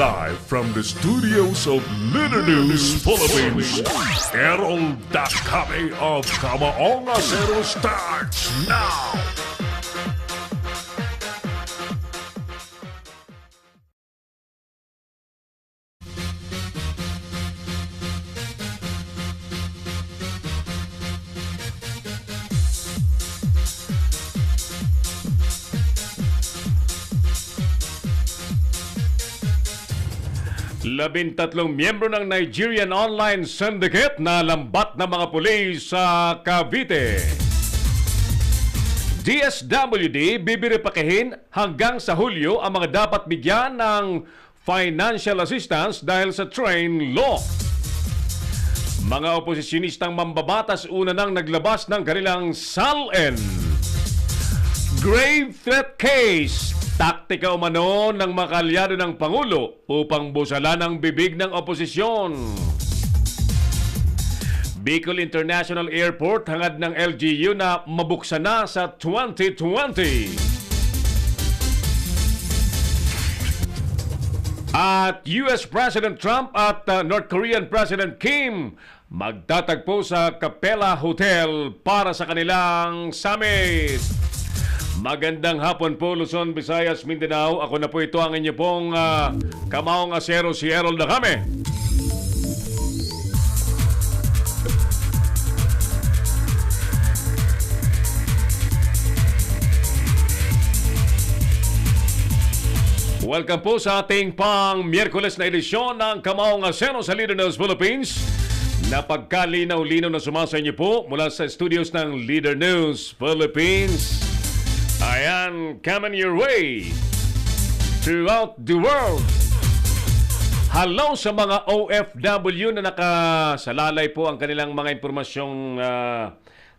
Live from the studios of Leader News Philippines, Errol Dakame of Kamaonga Zero starts now! Labintatlong miyembro ng Nigerian Online Syndicate na lambat ng mga pulis sa Cavite. DSWD bibiripakihin hanggang sa Hulyo ang mga dapat bigyan ng financial assistance dahil sa train law. Mga oposisyonistang mambabatas una nang naglabas ng kanilang SALN. Grave threat case. Taktika umano ng mga kalyado ng Pangulo upang busalan ang bibig ng oposisyon. Bicol International Airport hangad ng LGU na mabuksan na sa 2020. At US President Trump at North Korean President Kim magtatagpo sa Capella Hotel para sa kanilang summit. Magandang hapon po, Luzon, Visayas, Mindanao. Ako na po ito ang inyo pong Kamaonga Zero, si Errol Dakame. Welcome po sa ating pang Miyerkules na edisyon ng Kamaonga Zero sa Leader News Philippines. Napagkalinaw-linaw na sumasa inyo po mula sa studios ng Leader News Philippines. Ayan, coming your way throughout the world. Hello sa mga OFW na nakasalalay po ang kanilang mga impormasyong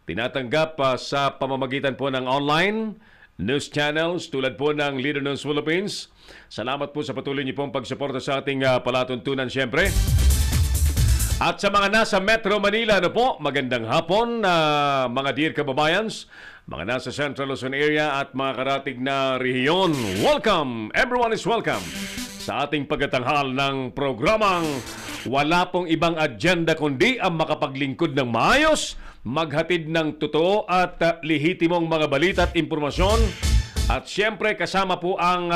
tinatanggap sa pamamagitan po ng online news channels tulad po ng Leader News Philippines. Salamat po sa patuloy niyo pong pagsuporta sa ating palatuntunan siyempre. At sa mga nasa Metro Manila, magandang hapon mga dear kababayans, mga nasa Central Luzon area at mga karatig na rehiyon. Welcome! Everyone is welcome sa ating pagtatanghal ng programang wala pong ibang agenda kundi ang makapaglingkod ng maayos, maghatid ng totoo at lehitimong mga balita at impormasyon. At siyempre kasama po ang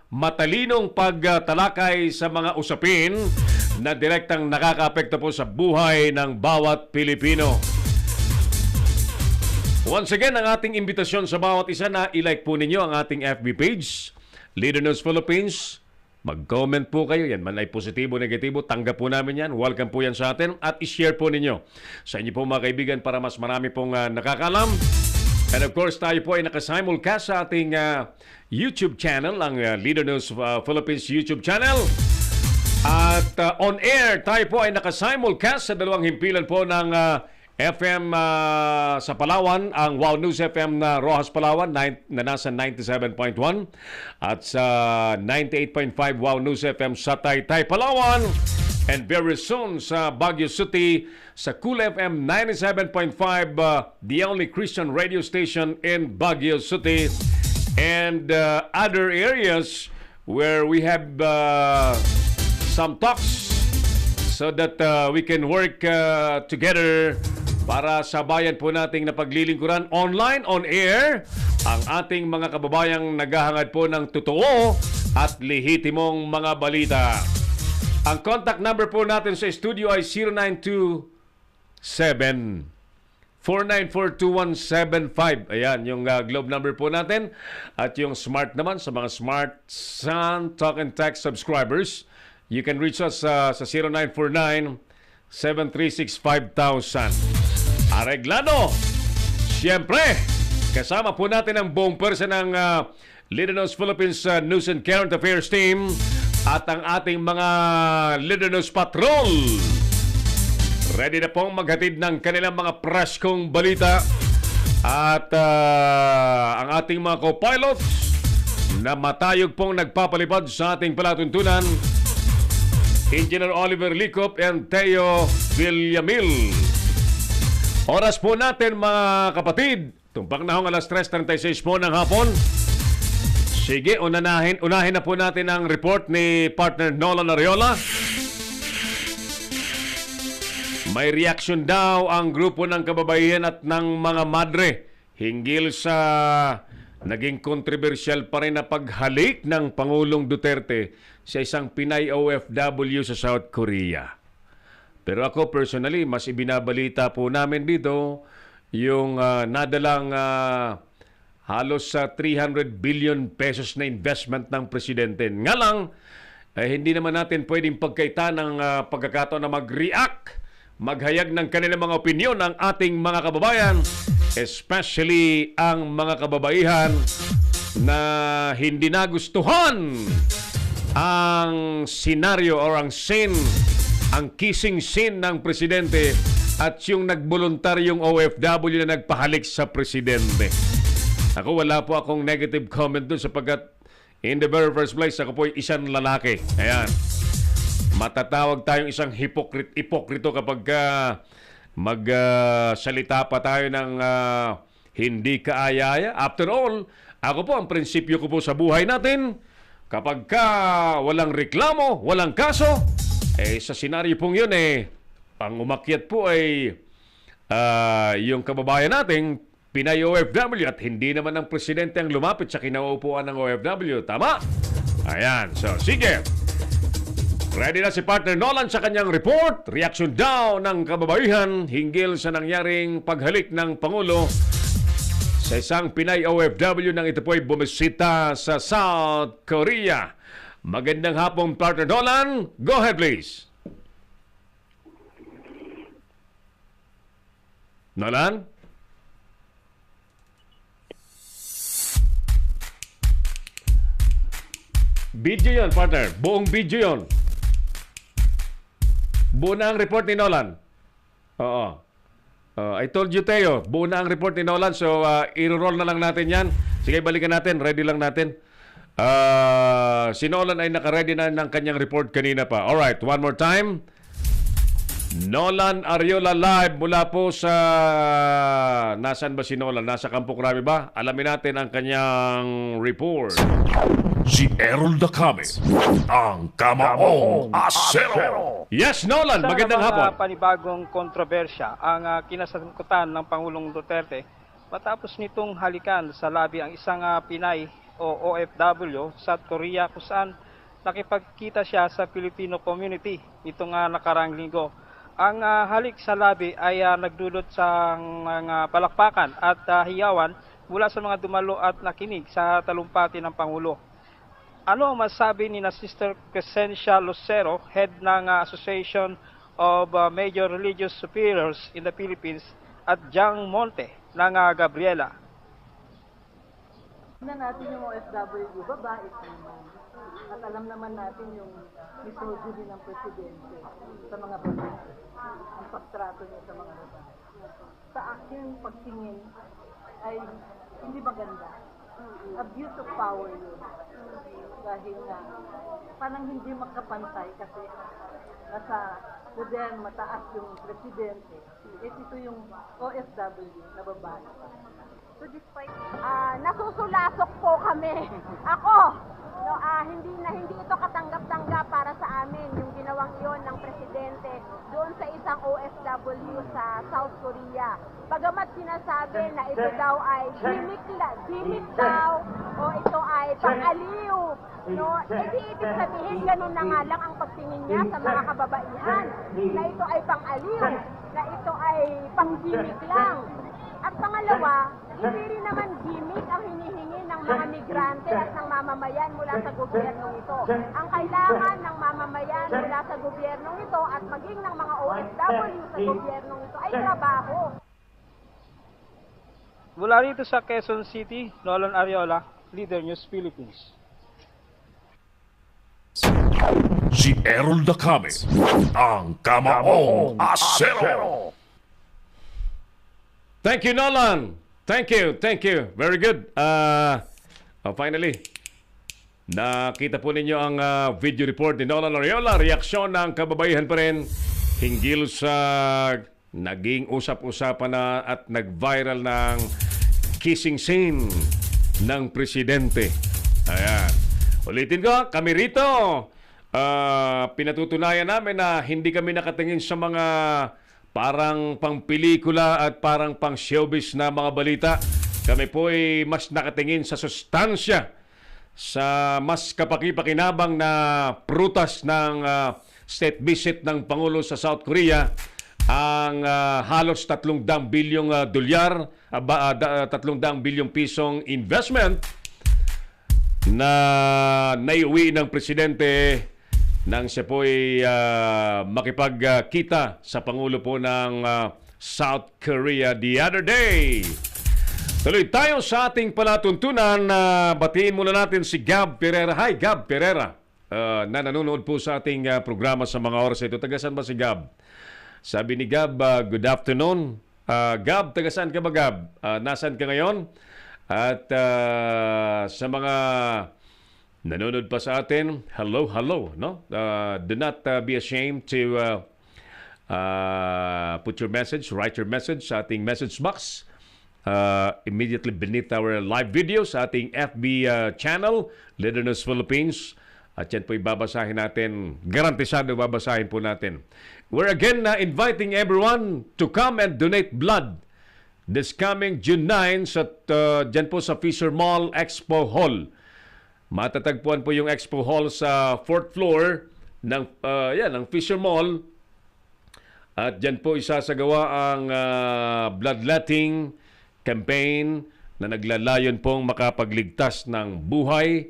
matalinong pagtalakay sa mga usapin na direktang nakakaapekto po sa buhay ng bawat Pilipino. Once again, ang ating imbitasyon sa bawat isa na i-like po ninyo ang ating FB page, Leader News Philippines. Mag-comment po kayo. Yan man ay positibo, negatibo. Tanggap po namin yan. Welcome po yan sa atin. At i-share po ninyo sa inyo po mga kaibigan para mas marami pong nakakalam. And of course, tayo po ay nakasimulcast sa ating YouTube channel, ang Leader News Philippines YouTube channel. At on air, tayo po ay nakasimulcast sa dalawang himpilan po ng FM sa Palawan, ang Wow News FM na Rojas Palawan na nasa 97.1 at sa 98.5 Wow News FM sa Taytay Palawan, and very soon sa Baguio City sa Cool FM 97.5, the only Christian radio station in Baguio City, and other areas where we have some talks so that we can work together para sa bayan po nating napaglilingkuran online, on air, ang ating mga kababayang naghahangad po ng totoo at lehitimong mga balita. Ang contact number po natin sa studio ay 0927 4942175. Ayan, yung globe number po natin. At yung smart naman, sa mga smart Sun Talk and Text subscribers, you can reach us sa 0949-736-5000. Areglado! Siyempre, kasama po natin ang buong person ng Leader News Philippines News and Current Affairs team at ang ating mga Leader News Patrol. Ready na pong maghatid ng kanilang mga preskong balita at ang ating mga co-pilots na matayog pong nagpapalipad sa ating palatuntunan, Engineer Oliver Licop and Teo Villamil. Oras po natin mga kapatid, tumpak na hong alas 3:36 po ng hapon. Sige, unahin na po natin ang report ni partner Nolan Ariola. May reaction daw ang grupo ng kababaihan at ng mga madre hinggil sa naging kontrobersyal pa rin na paghalik ng Pangulong Duterte sa isang Pinay OFW sa South Korea. Pero ako personally, mas ibinabalita po namin dito yung nadalang halos sa 300 billion pesos na investment ng presidente. Nga lang, hindi naman natin pwedeng pagkaitan ng pagkakataon na mag-react, maghayag ng kanilang mga opinyon ng ating mga kababayan, especially ang mga kababaihan na hindi nagustuhan ang senaryo or ang scene, ang kissing scene ng presidente at yung nagboluntaryong OFW na nagpahalik sa presidente. Ako, wala po akong negative comment dun sapagkat in the very first place, ako po isang lalaki. Ayan. Matatawag tayong isang hipokrito kapag magsalita pa tayo ng hindi kaaya-aya. After all, ako po, ang prinsipyo ko po sa buhay natin, kapag walang reklamo, walang kaso, sa senaryo pong yun, ang umakyat po ay yung kababayan nating Pinay OFW at hindi naman ang presidente ang lumapit sa kinauupuan ng OFW. Tama? Ayan. So, sige. Ready na si partner Nolan sa kanyang report. Reaction daw ng kababaihan hinggil sa nangyaring paghalik ng Pangulo sa isang Pinay OFW nang ito po'y bumisita sa South Korea. Magandang hapon, partner Nolan. Go ahead, please. Nolan? Video yon, partner. Buong video yon. Buo na ang report ni Nolan. Oo. I told you, Teo. Buo na ang report ni Nolan. So, i-roll na lang natin yan. Sige, balikan natin. Ready lang natin. Si Nolan ay naka-ready na ng kanyang report kanina pa. Alright, one more time. Nolan Ariola live mula po sa... Nasaan ba si Nolan? Nasa Campo Crame ba? Alamin natin ang kanyang report. Si Errol Dacame, ang Kamaong Asero. Yes, Nolan. Magandang hapon. Panibagong kontrobersya ang kinasangkutan ng Pangulong Duterte matapos nitong halikan sa labi ang isang Pinay o OFW sa South Korea kung saan nakipagkita siya sa Filipino community nitong nakarang linggo. Ang halik sa labi ay nagdulot sa mga palakpakan at hiyawan mula sa mga dumalo at nakinig sa talumpati ng Pangulo. Ano ang masabi ni na Sister Crescencia Lucero, head ng Association of Major Religious Superiors in the Philippines, at Jang Monte ng Gabriela? Tingnan natin yung OFW, babae naman. At alam naman natin yung misogyny ng presidente sa mga babae. Ang pagtrato niya sa mga babae. Sa akin, pagtingin ay hindi maganda. Abuse of power yun. Dahil nga, parang hindi makapantay kasi nasa gobyerno mataas yung presidente. Ito yung OFW na babae. So despite nasusulasok po kami. Ako, no, hindi ito katanggap-tanggap para sa amin yung ginawang iyon ng presidente doon sa isang OFW sa South Korea. Bagamat sinasabi na ito daw ay gimmick daw o ito ay pang-aliw. No, ibig sabihin ganun na nga lang ang pagtingin niya sa mga kababaihan na ito ay pang-aliw, na ito ay pang-gimmick lang. At pangalawa, hindi rin naman gimmick ang hinihingi ng mga migrante at ng mamamayan mula sa gobyernong ito. Ang kailangan ng mamamayan mula sa gobyernong ito at maging ng mga OFW sa gobyernong ito ay trabaho. Mula rito sa Quezon City, Nolan Ariola, Leader News Philippines. Si Errol Dacame, ang Kamaong Asero. Thank you, Nolan. Thank you. Very good. Finally, nakita po ninyo ang video report ni Nolan Ariola. Reaksyon ng kababaihan pa rin hinggil sa naging usap-usapan na at nag-viral ng kissing scene ng presidente. Ayan. Ulitin ko, kami rito, pinatutunayan namin na hindi kami nakatingin sa mga parang pang pelikula at parang pang showbiz na mga balita. Kami po ay mas nakatingin sa sustansya, sa mas kapaki-pakinabang na prutas ng state visit ng Pangulo sa South Korea, ang halos 300 bilyong dolyar, 300 bilyong pisong investment na naiuwi ng presidente nang siya po ay makipagkita sa Pangulo po ng South Korea the other day. Tuloy tayo sa ating palatuntunan. Batiin muna natin si Gab Pereira. Hi, Gab Pereira, na nanonood po sa ating programa sa mga oras ito. Tagasan ba si Gab? Sabi ni Gab, good afternoon. Gab, tagasan ka ba, Gab? Nasaan ka ngayon? At sa mga nanonood pa sa atin, hello, no? Do not be ashamed to put your message, write your message sa ating message box immediately beneath our live video sa ating FB channel, Leader News Philippines. At yan po ibabasahin natin, garantisado babasahin po natin. We're again inviting everyone to come and donate blood this coming June 9 sa, dyan po sa Fisher Mall Expo Hall. Matatagpuan po yung Expo Hall sa 4th floor ng Fisher Mall. At dyan po isasagawa ang bloodletting campaign na naglalayon pong makapagligtas ng buhay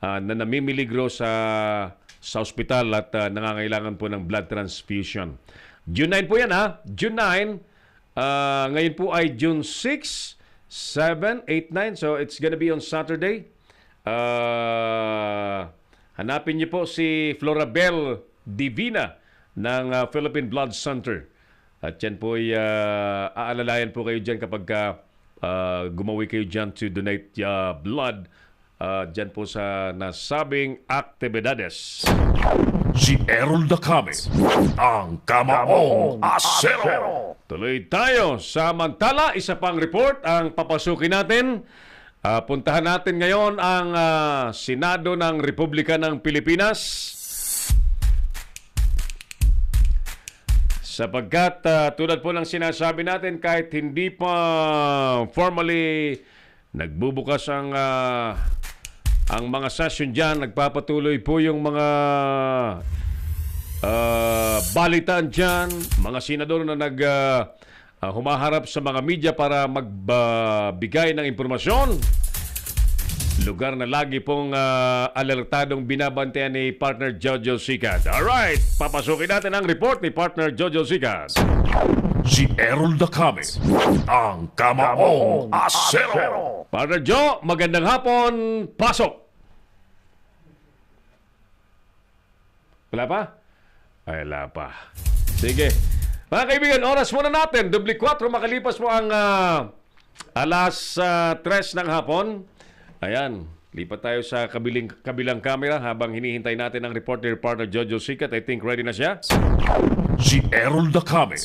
na namimiligro sa ospital at nangangailangan po ng blood transfusion. June 9 po yan, ha? June 9. Ngayon po ay June 6, 7, 8, 9. So it's gonna be on Saturday. Hanapin niyo po si Florabel Divina ng Philippine Blood Center. At yan po ay aalalayan po kayo dyan kapag gumawi kayo dyan to donate blood dyan po sa nasabing aktibidades. Si Errol Dacame, ang Kamaong Asero. Tuloy tayo. Samantala, isa pang report ang papasukin natin. Puntahan natin ngayon ang Senado ng Republika ng Pilipinas. Sapagkat tulad po ng sinasabi natin, kahit hindi pa formally nagbubukas ang mga session dyan, nagpapatuloy po yung mga balitaan dyan, mga senador na humaharap sa mga media para magbigay ng impormasyon. Lugar na lagi pong alertadong binabantayan ni partner Jojo Sicat. Alright, papasukin natin ang report ni partner Jojo Sicat. Si Errol Dacame, ang Kamaong Asero. Partner Jo, magandang hapon. Pasok! Wala pa? Ay, wala pa. Sige. Mga kaibigan, oras muna natin. 4:00 makalipas po ang alas 3 ng hapon. Ayan, lipat tayo sa kabilang camera habang hinihintay natin ang reporter partner Jojo Sicat. I think ready na siya. Si Errol Dacame,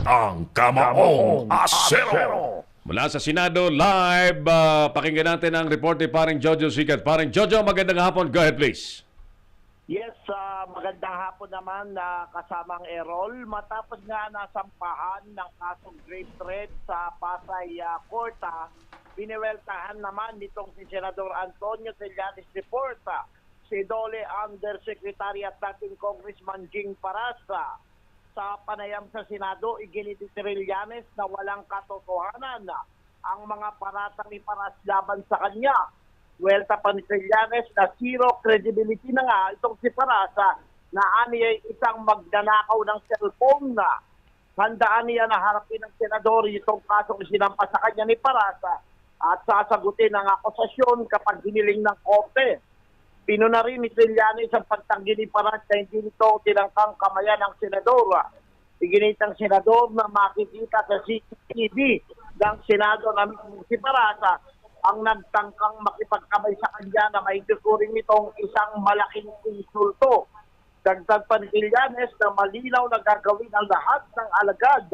ang Kamaong Asero. Mula sa Senado, live, pakinggan natin ang reporter parang Jojo Sicat. Parang Jojo, magandang hapon. Go ahead, please. Yes, magandang hapon naman na kasamang Errol. Matapos nga nasampahan ng kasong grave threat sa Pasay Court, biniweltahan naman nitong si Senador Antonio Trillanes Reporta, si Dole Undersecretary at dating Congressman Jing Parasa. Sa panayam sa Senado, iginit ni Trillanes na walang katotohanan ang mga paratang ni Paras laban sa kanya. Welta pa ni Trillanes na zero credibility na nga itong si Parasa na aniyay isang magnanakaw ng cellphone na. Handaan niya na harapin ng senador itong kasong sinampa sa kanya ni Parasa at sasagutin ang akusasyon kapag hiniling ng korte. Pinuna rin ni Trillanes ang pagtanggi ni Paras na hindi nito tinangkang kamayan ng senador. Iginit ang senador na makikita sa CCTV ng Senado na si Parasa ang nagtangkang makipagkamay sa kanya na may tuturing nitong isang malaking insulto. Dagdag pa ni Trillanes na malinaw na gagawin ang lahat ng alagad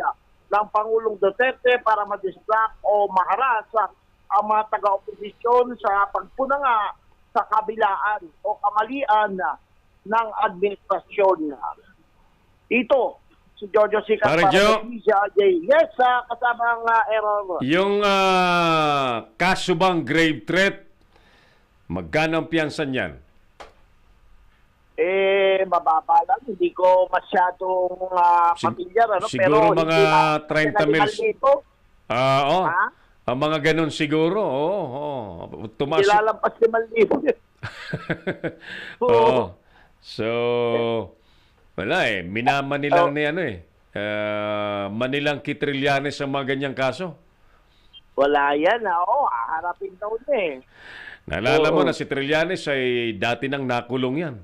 ng Pangulong Duterte para ma-distract o maharas ang mga taga-oposisyon sa pagpuna nga sa kabilaan o kamalian ng administrasyon. Ito, si Jojo Sikat Pare Jo. Yes, kasama ang error. Yung kaso bang grave threat, magkano ang piyansa niyan? Mababa lang. Hindi ko masyadong pamilyar. Siguro pero mga 30 mils. Oo. Ha? Ang mga ganun siguro. Oo. Tumas. Nilalampas 5,000. Oo. So, wala Minaman nilang ni Manilang Kitrillanes ang mga ganyang kaso. Wala yan. Haharapin daw niya Naalala mo na si Trillanes ay dati nang nakulong yan.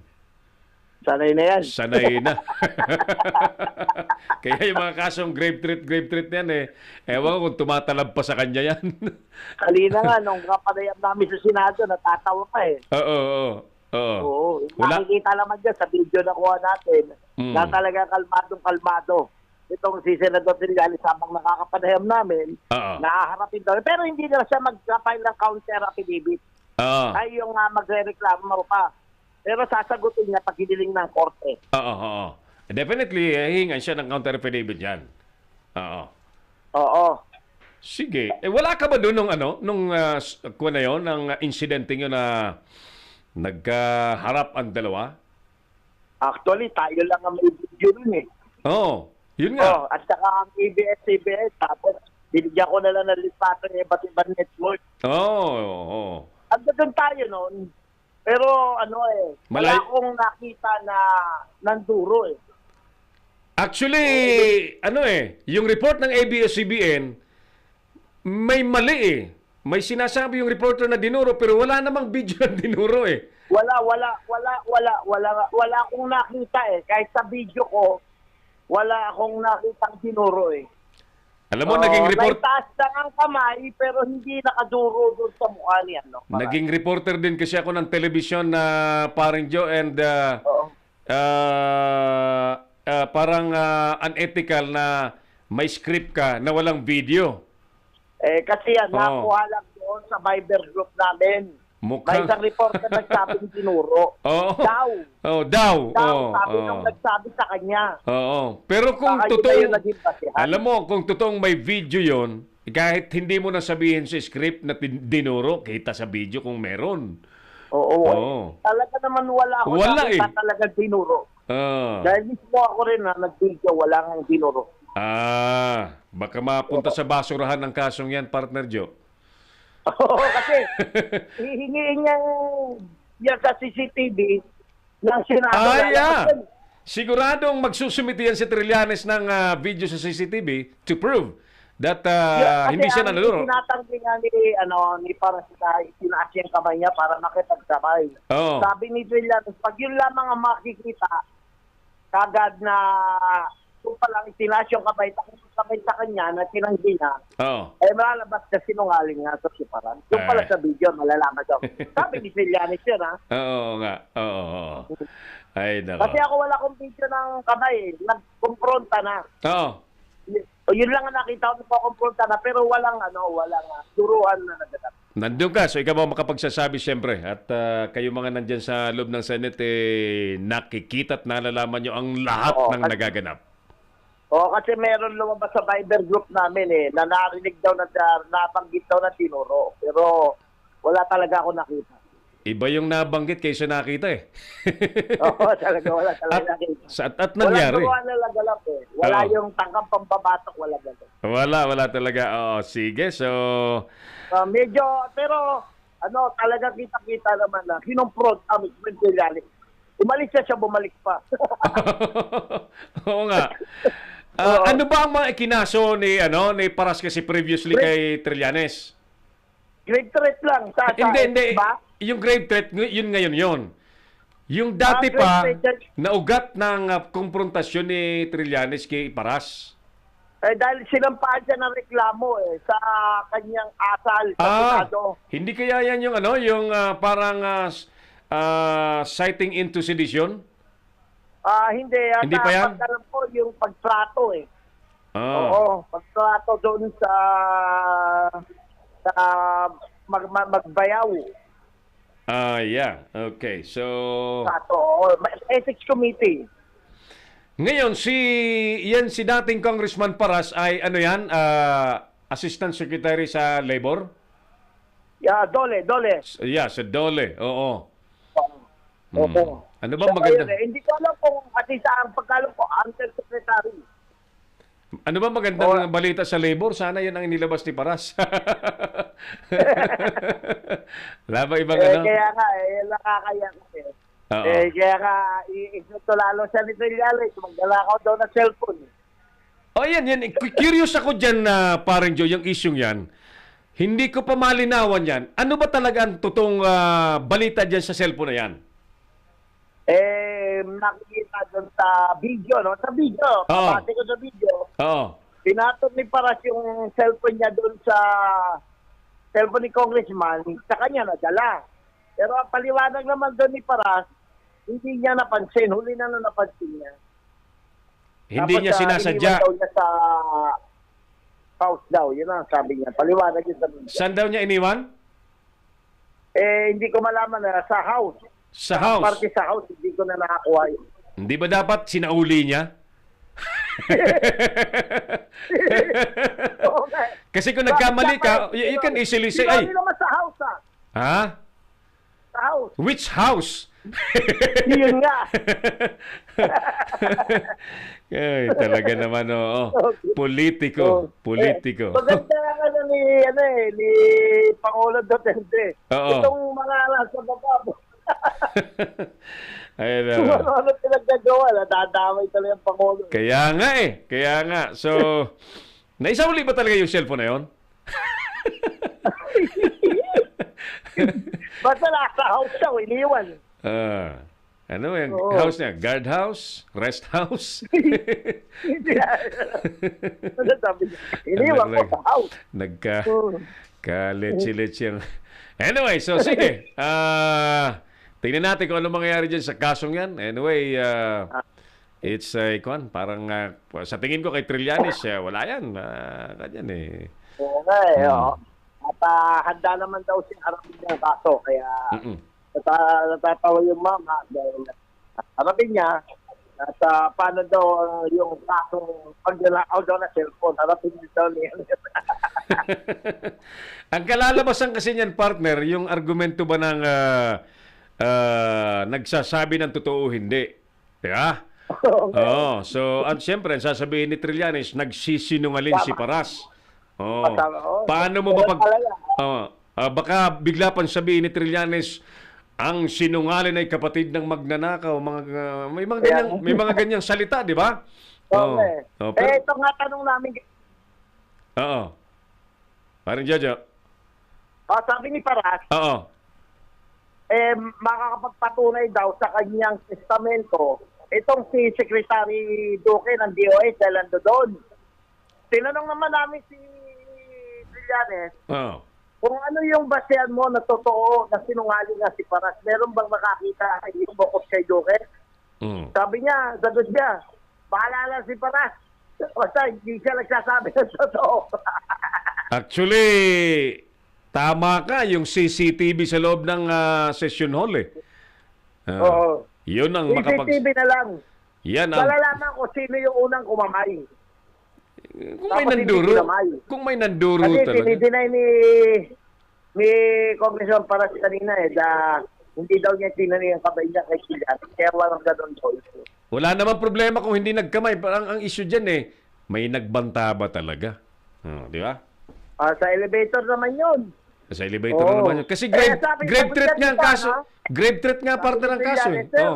Sanay na yan. Sanay na. Kaya yung mga kasong grave threat yan ewan ko kung tumatalab pa sa kanya yan. Kanina nga, nung kapanayam namin sa Senado, natatawa pa Oo. Oo. Wala. Nakikita naman dyan sa video na kuha natin na talaga kalmadong-kalmado. Itong si Senador Trillanes habang nakakapanayam namin, nahaharapin daw. Pero hindi na siya mag-file ng counter affidavit. Ay yung magre-reklamo pa. Pero sasagutin niya pag hiniling ng korte. Oo. Definitely, hingan siya ng counter affidavit yan. Oo. Sige. Wala ka ba doon nung kuha na yun, ng incidente yun na nagharap ang dalawa? Actually, tayo lang ang may video nun Yun nga. At saka ang ABS-CBN, tapos binigyan ko na lang ng listato ng iba't ibang network. At doon tayo noon. Pero wala akong nakita na nanduro Actually, yung report ng ABS-CBN, may mali May sinasabi yung reporter na dinuro pero wala namang video ng dinuro Wala akong nakita Kahit sa video ko, wala akong nakitang dinuro Alam mo, naging report... Naitaas lang ang kamay, pero hindi nakaduro doon sa mukha niya, Naging reporter din kasi ako ng television na Paring Joe and parang unethical na may script ka na walang video. Kasi yan, nakuha lang doon sa Viber group namin. May isang reporter nagsabing dinuro. Daw. Sabi nung nagsabi sa kanya. Pero kung totoong, alam mo, kung totoong may video yon, kahit hindi mo na sabihin sa script na dinuro, kita sa video kung meron. Talaga naman wala ako talaga dinuro. Dahil mismo ako rin na nag-video, wala kang dinuro. Baka mapunta sa basurahan ng kasong yan, partner Joe. Kasi hihingiin niya sa CCTV ng Senado. Siguradong magsusumiti yan si Trillanes ng video sa CCTV to prove that hindi siya nanuluro. Tinatanggi nga ni Parasita, itinaas yung kamay niya para makipagsabay. Sabi ni Trillanes, pag yun lamang ang makikita, kagad na kung palang itinaas yung kamay sa kanya na tinanggi niya, malalabas na sinungaling nga sa siparan. Yung pala sa video, malalaman daw. Sabi ni Trillanes yun, Oo nga. Ay, nako. Kasi ako wala akong video ng kamay. Nagkumpronta na. Yun lang ang nakita ko, nagkumpronta na, pero walang duruan na naganap. Nandun ka, so ikaw ba makapagsasabi siyempre at kayo mga nandyan sa loob ng Senate nakikita at nalalaman nyo ang lahat ng nagaganap. Kasi meron lumabas sa Viber group namin na narinig daw nabanggit daw na tinuro. Pero wala talaga ako nakita. Iba yung nabanggit kaysa nakita Talaga wala talaga nakita. At nangyari. Walang nalagalap Wala yung tangkang pambabatok, wala galap. Wala talaga. Sige, so... medyo, pero talaga kita-kita naman na kinumpront kami sa Trillanes. Umalis siya, bumalik pa. Oo nga. Ano ba ang mga ikinaso ni Paras kasi previously kay Trillanes? Grave threat lang. Hindi. Ba? Yung grave threat, yun ngayon yun. Yung dati pa, naugat ng konfrontasyon ni Trillanes kay Paras. Dahil sinampaan siya ng reklamo sa kanyang asal sa Senado. Hindi kaya yan yung yung parang citing into sedition? Hindi. Hindi pa yan? Alam po yung pagtrato Oo, pagtrato doon sa magbayaw. Yeah. Okay. So, Ethics Committee. ngayon, si dating Congressman Paras ay ano yan? Assistant Secretary sa Labor? Yeah, Dole. Yeah, sa DOLE. Oo. Opo. Ano ba Siya maganda? ngayon, hindi ko alam kung pati sa pagkalo ko, Undersecretary. Ano ba magandang balita sa labor? Sana yan ang inilabas ni Paras. Wala ba ibang ano? Kaya nga, nakakaya kasi. Oo. Kaya nga, iisuto lalo siya ni Trillanes, magdala ko daw ng cellphone. Oh, yan. Curious ako dyan, parang Joe, yung isyong yan. Hindi ko pa malinawan yan. Ano ba talaga ang totoong balita dyan sa cellphone na yan? Nakikita doon sa video, no? Sa video, kapati ko sa video, Oo. pinatong ni Paras yung cellphone niya doon sa cellphone ni Congressman, sa kanya nadala. Pero ang paliwanag naman doon ni Paras, hindi niya napansin. Huli na napansin niya. Hindi Tapos, niya sinasadya. iniwan daw niya sa house daw. Yun ang sabi niya. Paliwanag yun sa video. Saan daw niya iniwan? Hindi ko malaman na sa house. Sa house. Parte sa house, hindi ko na nakakuha yun. Hindi ba dapat sinauli niya? Okay. Kasi kung nagkamali ka, you can easily say, ay, Hindi naman sa house, ha? Sa house. Which house? Yun nga. Ay, talaga naman, oo. Politiko. Maganda nga ni Pangulo Duterte. Oo. Itong mga nasa baba. Ay, Kung ano pinaggagawa, nadadamay talaga ang Pangulo. Kaya nga. So, naisauli ba talaga yung cellphone na yun? Basta nasa house siya, iniwan. Ano yung Oo. house niya? Guard house? Rest house? Ano sabi niya? Iniwan ko sa house. Nagka-litsi-litsi yung... Anyway, so sige. Tingnan natin kung ano mangyayari dyan sa kasong yan. Anyway, it's parang sa tingin ko kay Trillanes, wala yan. Ganyan eh. Oo nga oo. At handa naman daw siya harapin niya ang kaso. Kaya natatawa yung mama dahil harapin niya. At paano daw yung kasong paglalakaw daw na cellphone. Harapin niya daw niya. Ang kalalabasan kasi niyan, partner, yung argumento ba ng nagsasabi ng totoo hindi. Diba? Oo. So, at siyempre, ang sasabihin ni Trillanes, nagsisinungaling si Paras. Oh. Paano mo ba baka bigla pang sabihin ni Trillanes, ang sinungaling ay kapatid ng magnanakaw, may mga ganyang salita, di ba? Okay. Pero, ito nga tanong namin. Oo. Parang Jojo. Sabi ni Paras, Oo. makakapagpatunay daw sa kanyang testamento itong si Secretary Duque ng DOH dahil ando doon. Tinanong naman namin si Trillanes, Oo. kung ano yung basehan mo na totoo na sinungaling nga si Paras, meron bang makakita yung bukod kay Duque? Sabi niya, sagot niya, bahala lang si Paras. Basta hindi siya nagsasabi ng totoo. Actually, tama ka yung CCTV sa loob ng session hall eh. Oo. Yun ang CCTV na lang. Yan ang... Malalaman ko sino yung unang kumamay. Kung may Tapos nanduro. hindi kinamay. Kung may nanduro Kasi talaga. dinideny ni Congressman Paras kanina hindi daw niya tinanong yung kamay niya kay Kilan. Kaya walang ganun po. Wala namang problema kung hindi nagkamay. Parang ang issue dyan eh, may nagbanta ba talaga? Di ba? Sa elevator naman yun. Sa elevator na naman yun. Kasi grave threat nga ang kaso. Grave threat nga partner ang kaso eh. Sir,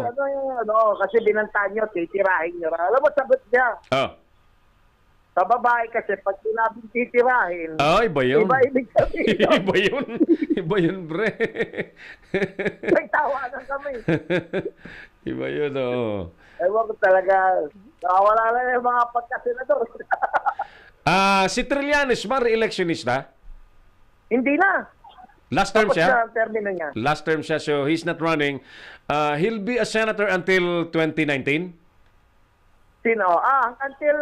kasi binantaan niyo, titirahin niyo. Alam mo, sagot niya. Sa babae kasi, pag sinabing titirahin, iba yun. iba ibig sabihin. Iba yun, pre. Nagtawanan kami. Iba yun, oo. Ewan ko talaga, nakawala na yung mga pagkasenador. Si Trillanes ba, re-electionista? Hindi na. Last term Tapos siya? na ang termino niya. Last term siya, so he's not running. He'll be a senator until 2019? Sino? Until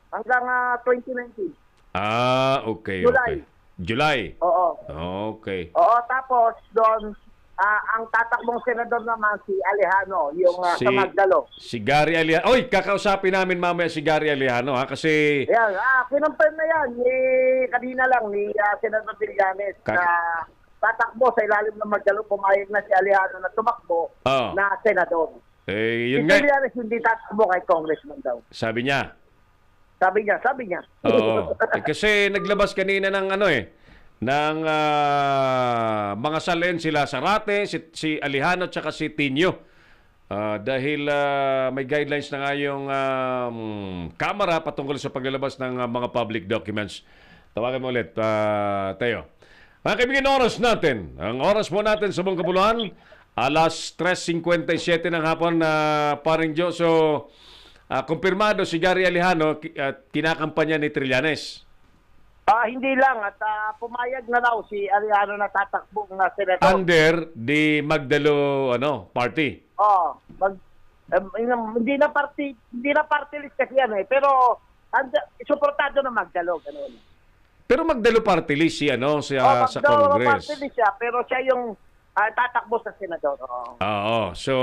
hanggang 2019. Okay. July. Okay. July? Oo. Okay. Oo, tapos doon, ang tatakbong senador naman si Alejano, yung sa Si- Magdalo. Si Gary Alejano. Oy, kakausapin namin mamaya si Gary Alejano ha kasi Yan, kinonfirm na yan kanina lang ni Senador Villanes na tatakbo sa ilalim ng Magdalo. Pumayag na si Alejano na tumakbo Oo. na senador. eh Si yun nga Villanes hindi tatakbo kay congressman daw. sabi niya. Sabi niya. Oo. Kasi naglabas kanina ng ng mga salin sila Sarate, si Alejano at saka si Tinio. Dahil may guidelines na nga yung Kamara patungkol sa paglalabas ng mga public documents. Tawagan mo ulit, Teo. Mga kaibigan, oras natin. Ang oras po natin sa buong kapuluan, alas 3:57 ng hapon, paring Joe. So, kumpirmado si Gary Alejano at kinakampanya ni Trillanes. Hindi lang at pumayag na daw si Alejano na tatakbo na senador. Under the Magdalo party. Hindi na party list kasi yan pero suportado na Magdalo ganun. Pero Magdalo party list sa Magdalo Congress. party list siya pero siya yung tatakbo sa senador. Oo. So,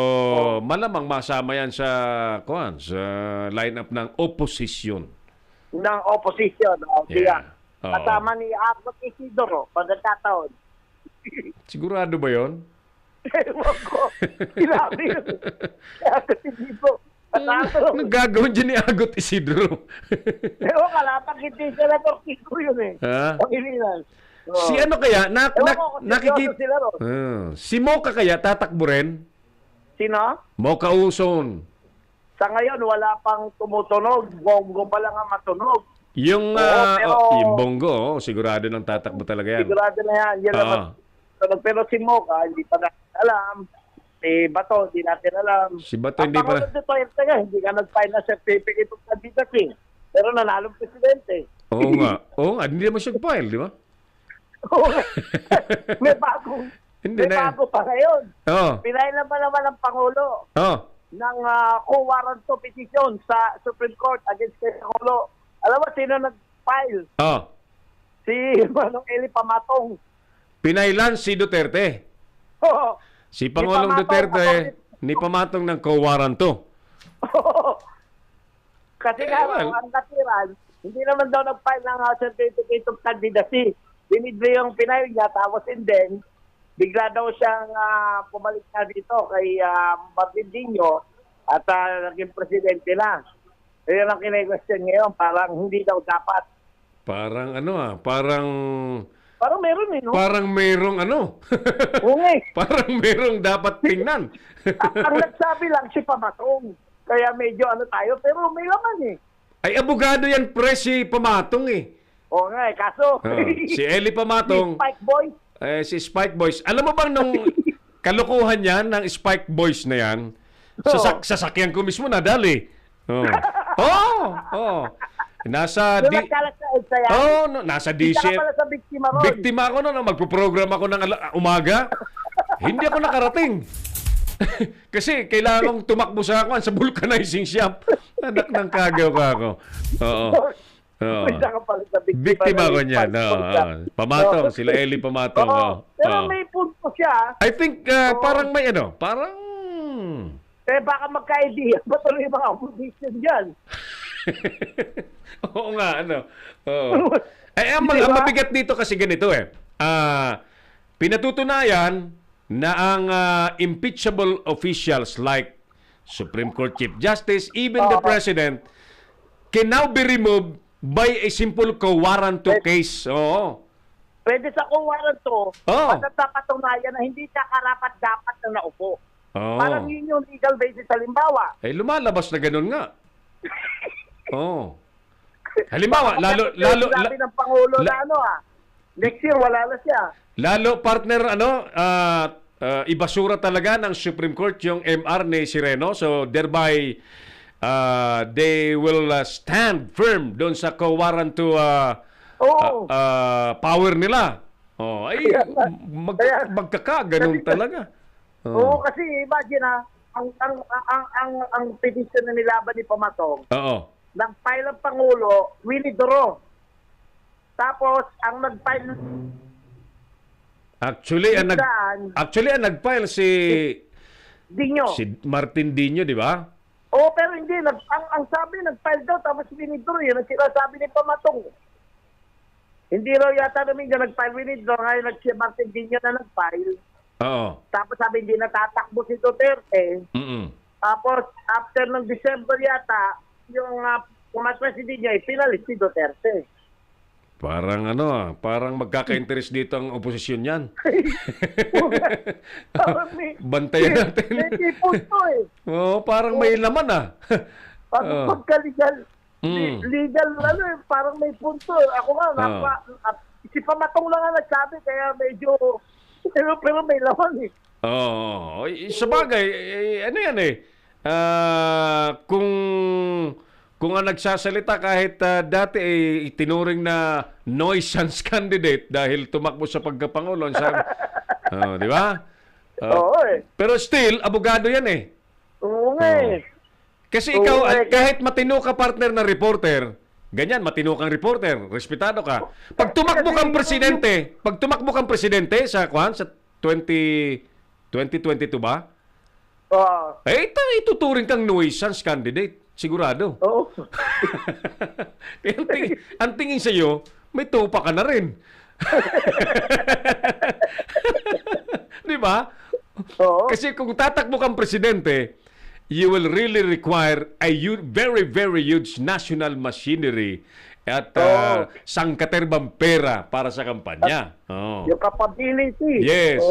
malamang masama yan sa lineup ng opposition. Ng opposition. Yeah. Oo. Kasama ni Agot Isidoro pagkataon. Sigurado ba yon? Ewan ko. Sinabi yun. Agot Isidoro. Anong gagawin dyan ni Agot Isidro? Ewan ka lang, pag-hindi sila Kiko yun Ha? Pangilinan. Si ano kaya? Ewan ko kung Nakikita... seryoso sila ron. Si Mocha kaya tatakbo rin? Sino? Mocha Uson. Sa ngayon, wala pang tumutunog. Bongo pa lang ang matunog. Yung, pero- yung Bongo, sigurado nang tatakbo talaga yan. Sigurado na yan. Yan naman. Pero si Mocha, hindi pa natin alam. Si Bato, hindi natin alam. Si Bato, hindi pa- Ang Pangulo Duterte nga, hindi ka nag-file na certificate of candidacy. Pero nanalong presidente. Oo nga. Hindi naman siya file, di ba? May bagong, Hindi may na. bago pa ngayon. Oo. Pinailan pa naman ng Pangulo Oo. ng co-warranto petition sa Supreme Court against kay Pangulo. Alam mo sino nag-file? Oo. Si Manong Eli Pamatong. Pinailan si Duterte. Si Pangulong Pamatong, Duterte, ni pamatong ng co-warranto. Kasi nga, well. ang katiran, hindi naman daw nag-file ng certificate of candidacy. Binidli yung pinail niya, tapos and then, bigla daw siyang pumalik na dito kay Martindinho at naging presidente na. Kaya ang kine-question ngayon, parang hindi daw dapat. Parang parang Parang meron no? parang merong Oo nga eh. parang merong dapat tingnan. Ang nagsabi lang si Pamatong. Kaya medyo tayo, pero may laman eh. Ay, abogado yan, si Pamatong Oo nga eh, kaso... Si Eli Pamatong, si Spike Boy. si Spike Boys. Alam mo bang nung kalukuhan yan ng Spike Boys na yan, sasakyan ko mismo nadali. Nasa Nagkalat sa EDSA yan. nasa Hindi ka DC. pala sa biktima ron. Biktima ako noon, magpo-program ako ng umaga. Hindi ako nakarating. Kasi kailangan kong tumakbo sa vulcanizing shop. Anak ng kagaw ka ako. Oo. Isa ka pala sa Biktima ko niyan. Pamatong, sila Eli Pamatong. Pero may punto siya. I think parang may parang... Baka magka-idea. Patuloy yung mga opposition dyan. Oo nga, Oo. Ang mabigat dito kasi ganito pinatutunayan na ang impeachable officials like Supreme Court Chief Justice, even the President, can now be removed by a simple co-warranto case. Oo. Pwede sa co-warranto, matatapatunayan na hindi ka karapat-dapat na naupo. Oo. Parang yun yung legal basis. Halimbawa, Lumalabas na ganun nga. Oo. Halimbawa, lalo sabi ng Pangulo na next year wala na siya. lalo partner ibasura talaga ng Supreme Court yung MR ni Sireno, so thereby they will stand firm doon sa co-warranto power nila. Magkakaganon talaga. Oo, kasi imagine ang petition na nilaban ni Pamatong. Oo. Nag-file ang Pangulo, withdraw. Tapos, ang nag-file Saan? Actually, ang nag-file Dinyo. si Martin Dino, di ba? Oo, pero hindi. Ang sabi, nag-file daw, tapos winidro yun. Ang sinasabi ni Pamatong. Hindi raw yata namin dyan nag-file winidro. Ngayon, si Martin Dinyo na nag-file. Oo. Tapos sabi, hindi natatakbo si Duterte. Mm-mm. Tapos, after ng December yata, yung president niya, pinalis si Duterte. Parang magkaka-interest dito ang oposisyon niyan. Parang Bantayan natin. May punto eh. Oo, parang may laman Parang pagka-legal. Mm. Legal, parang may punto. Ako nga, si Pamatong lang ang nagsabi, kaya medyo, pero may laman eh. Oo. Sa bagay, ano yan eh. Kung ang nagsasalita kahit dati ay itinuring na nuisance candidate dahil tumakbo sa pagkapangulo. Di ba? Oo eh. Pero still, abogado yan eh. Oo nga eh. Kasi ikaw, kahit matino ka partner na reporter, ganyan, matino kang reporter, respetado ka. Pag tumakbo kang presidente sa 2022 ba? Ituturing kang nuisance candidate. Sigurado. Oo. Ang tingin sa iyo, may tupa ka na rin. Di ba? Oo. Kasi kung tatakbo kang presidente, you will really require a very, very huge national machinery at sangkaterbang pera para sa kampanya. Yung capability. Yes.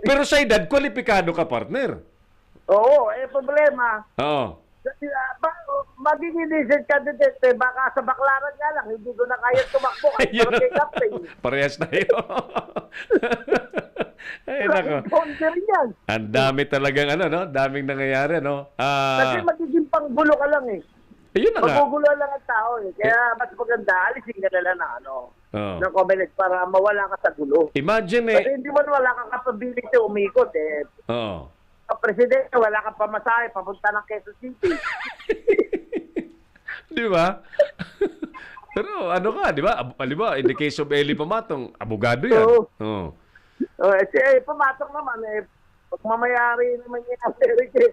Pero sa edad, kwalipikado ka, partner. Oo, problema. Oo. Magiging decent candidate, baka sa baklaran nga lang, hindi ko na kaya tumakbo. Parehas tayo. Ay, nako. Ang dami talagang daming nangyayari, no? Kasi magiging panggulo ka lang eh. Ayun na nga. Magugulo lang ang tao eh. Kaya mas maganda, alisin ka na lang ng comment para mawala ka sa gulo. Imagine eh. Kasi hindi mo wala kang capability umikot eh. Oo. Presidente, wala kang pamasahe, papunta ng Quezon City. Di ba? Pero di ba? In the case of Eli Pamatong, abogado yan. Oo. Pamatong naman pagmamayari naman yung Amerika.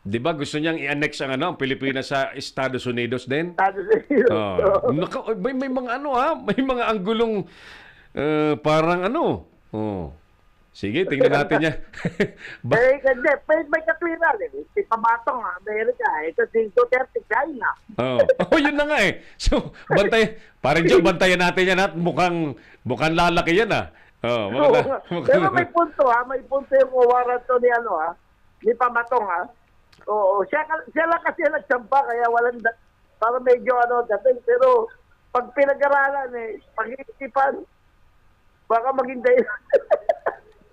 Di ba gusto niyang i-annex ang Pilipinas sa Estados Unidos din? Estados Unidos. May mga may mga anggulong parang Sige, tingnan natin niya. May katwiran eh. Si Pamatong, Amerika. Ito si Duterte, China. Yun na nga eh. So, bantayan natin yan at mukhang lalaki yan Pero may punto May punto yung warrant to ni Pamatong Oo, siya lang kasi nagsampa kaya walang para medyo dating. Pero pag pinag-aralan pag-iisipan, baka maging dahilan.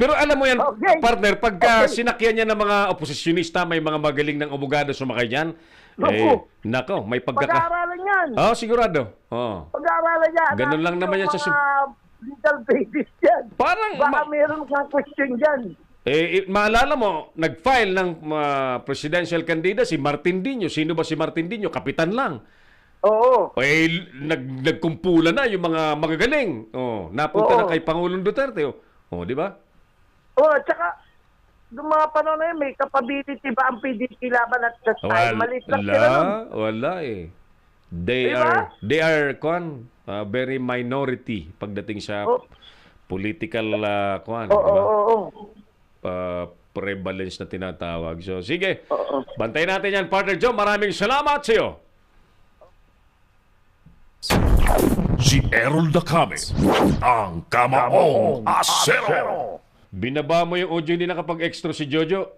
Pero alam mo yan, partner, pagka Okay. sinakyan niya ng mga oposisyonista, may mga magaling ng abogado sumakay dyan, nako, may Pag-aaralan yan. sigurado. Pag-aaralan yan. Ganun lang naman yan sa legal basis yan. Parang, Baka meron kang question dyan. maalala mo, nag-file ng presidential candidate si Martin Dino. Sino ba si Martin Dino? Kapitan lang. Oo. Nagkumpulan na yung mga magagaling. Napunta na kay Pangulong Duterte. Di ba? Tsaka, noong mga panahon na yun, may capability ba ang PDP laban at that time? Malit lang sila nun. Wala eh. They Diba? are very minority pagdating sa political prevalence na tinatawag. So, sige. Bantayin natin yan, partner Joe. Maraming salamat sa iyo. Si Errol Dacame, ang Kamaong Asero. Binaba mo yung audio, hindi nakapag-extra si Jojo.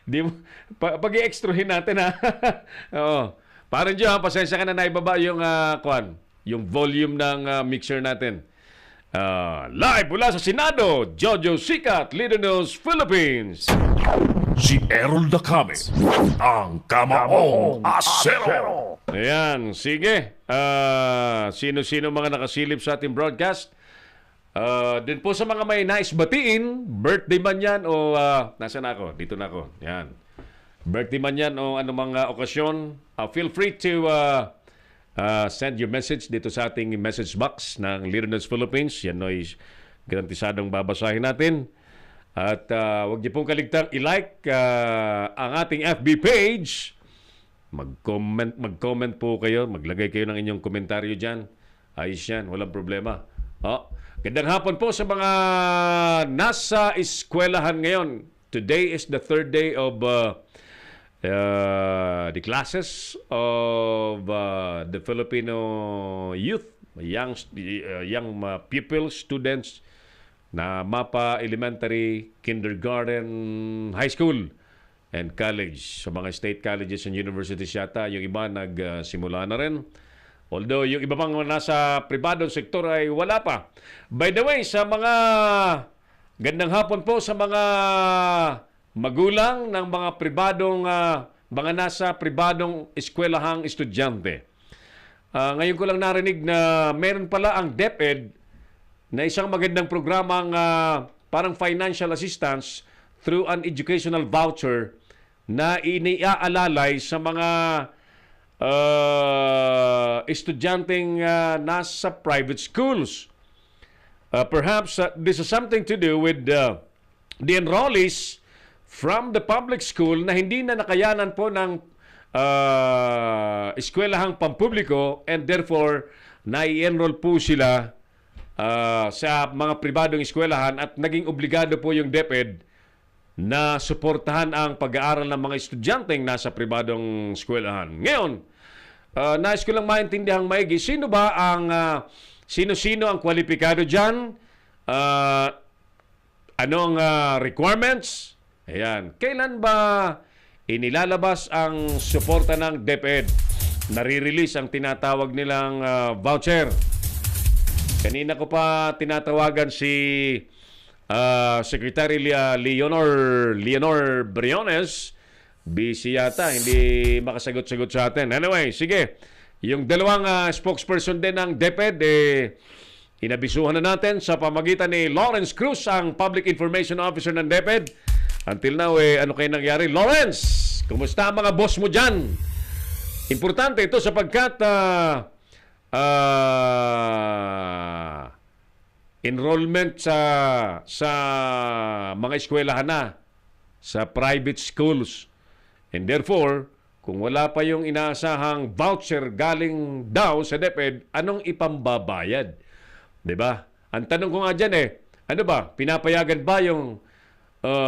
Di mo, pag-i-extrahin natin Oo. Parang Joe, pasensya ka na naibaba yung yung volume ng mixer natin. Live mula sa Senado, Jojo Sikat, Leader News Philippines. Si Errol Dacame, ang Kamaong Asero. Ayan, sige. Sino-sino mga nakasilip sa ating broadcast? Din po sa mga may nais batiin, birthday man yan o nasaan ako? Dito na ako. Yan. Birthday man yan o anumang okasyon, feel free to send your message dito sa ating message box ng Leader News Philippines. Yan ay garantisadong babasahin natin. At huwag niyo pong kaligtang i-like ang ating FB page. Mag-comment po kayo. Maglagay kayo ng inyong komentaryo dyan. Ayos yan, walang problema. Gandang hapon po sa mga nasa eskwelahan ngayon. Today is the third day of the classes of the Filipino youth, young pupils, students na MAPA Elementary, Kindergarten, High School, and College. Sa mga state colleges and universities yata, yung iba nagsimula na rin. Although yung iba pang nasa pribadong sektor ay wala pa. By the way, sa mga gandang hapon po sa mga magulang ng mga pribadong mga nasa pribadong eskwelahang estudyante. Ngayon ko lang narinig na meron pala ang DepEd na isang magandang programang parang financial assistance through an educational voucher na iniaalalay sa mga estudyanteng nasa private schools. Perhaps this is something to do with the enrollees from the public school na hindi na nakayanan po ng eskwelahang pampubliko and therefore nai-enroll po sila sa mga pribadong eskwelahan at naging obligado po yung DepEd na suportahan ang pag-aaral ng mga estudyanteng nasa pribadong eskwelahan. Ngayon, nais ko lang maintindihan maigi, sino ang kwalipikado dyan? Ano ang requirements? Ayan. Kailan ba inilalabas ang suporta ng DepEd? Nare-release ang tinatawag nilang voucher. Kanina ko pa tinatawagan si Secretary Leonor Briones. Busy yata, hindi makasagot-sagot sa atin. Anyway, sige. Yung dalawang spokesperson din ng DepEd, inabisuhan na natin sa pamagitan ni Lawrence Cruz, ang Public Information Officer ng DepEd. Until now, ano kayo nangyari? Lawrence, kumusta ang mga boss mo dyan? Importante ito sapagkat enrollment sa mga eskwelahan na, sa private schools. And therefore, kung wala pa yung inaasahang voucher galing daw sa DepEd, anong ipambabayad? 'Di ba? Ang tanong ko nga dyan ano ba? Pinapayagan ba yung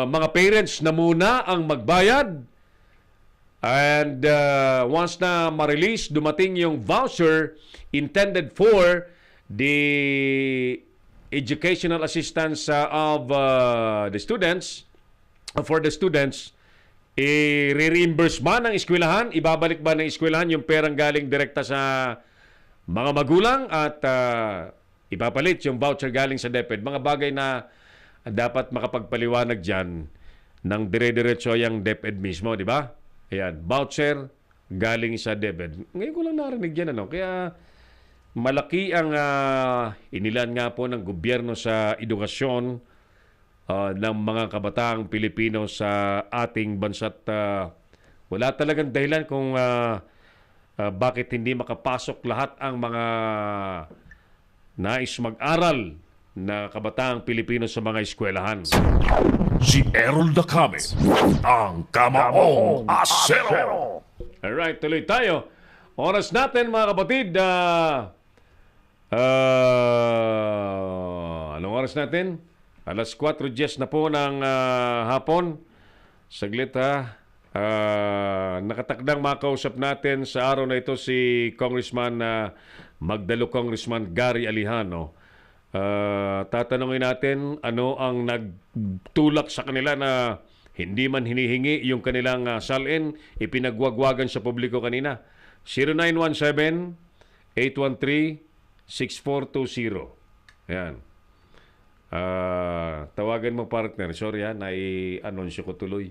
mga parents na muna ang magbayad? And once na ma-release, dumating yung voucher intended for the educational assistance of the students, for the students, i-reimburse ba ng eskwelahan? Ibabalik ba ng eskwelahan yung perang galing direkta sa mga magulang at ipapalit yung voucher galing sa DepEd? Mga bagay na dapat makapagpaliwanag dyan ng dire-diretso yung DepEd mismo, di ba? Ayan, voucher galing sa DepEd. Ngayon ko lang narinig yan, Kaya malaki ang inilan nga po ng gobyerno sa edukasyon ng mga kabataang Pilipino sa ating bansa. At wala talagang dahilan kung bakit hindi makapasok lahat ang mga nais mag-aral na kabataang Pilipino sa mga eskwelahan. Si Errol Dacame, ang Kamaong Asero. Alright, tuloy tayo. Oras natin mga kapatid. Anong oras natin? Alas 4:10 na po ng hapon. Saglit nakatakdang makausap natin sa araw na ito si Congressman Magdalo Congressman Gary Alejano. Tatanungin natin ano ang nagtulak sa kanila na hindi man hinihingi yung kanilang salin, ipinagwagwagan sa publiko kanina. 0917-813-6420. Ayan. Tawagan mo partner. Sorry nai-anunsyo ko tuloy.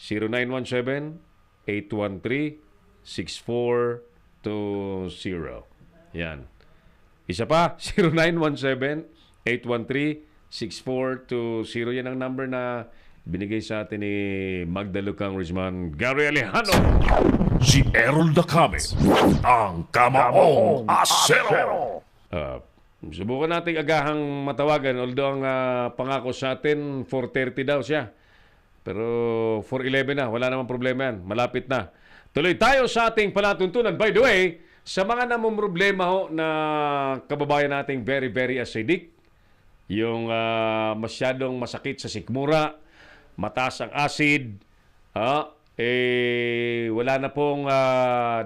0917-813-6420. Yan. Isa pa, 0917-813-6420. Yan ang number na binigay sa atin ni Magdalo Congressman Gary Alejano. Si Errol Dacame, ang Kamaong Asero. Subukan nating agahang matawagan, although ang pangako sa atin 4:30 daw siya. Pero 4:11 na, wala namang problema yan. Malapit na. Tuloy tayo sa ating palatuntunan. By the way, sa mga namumroblema ho na kababayan nating very, very acidic, yung masyadong masakit sa sikmura, mataas ang acid, wala na pong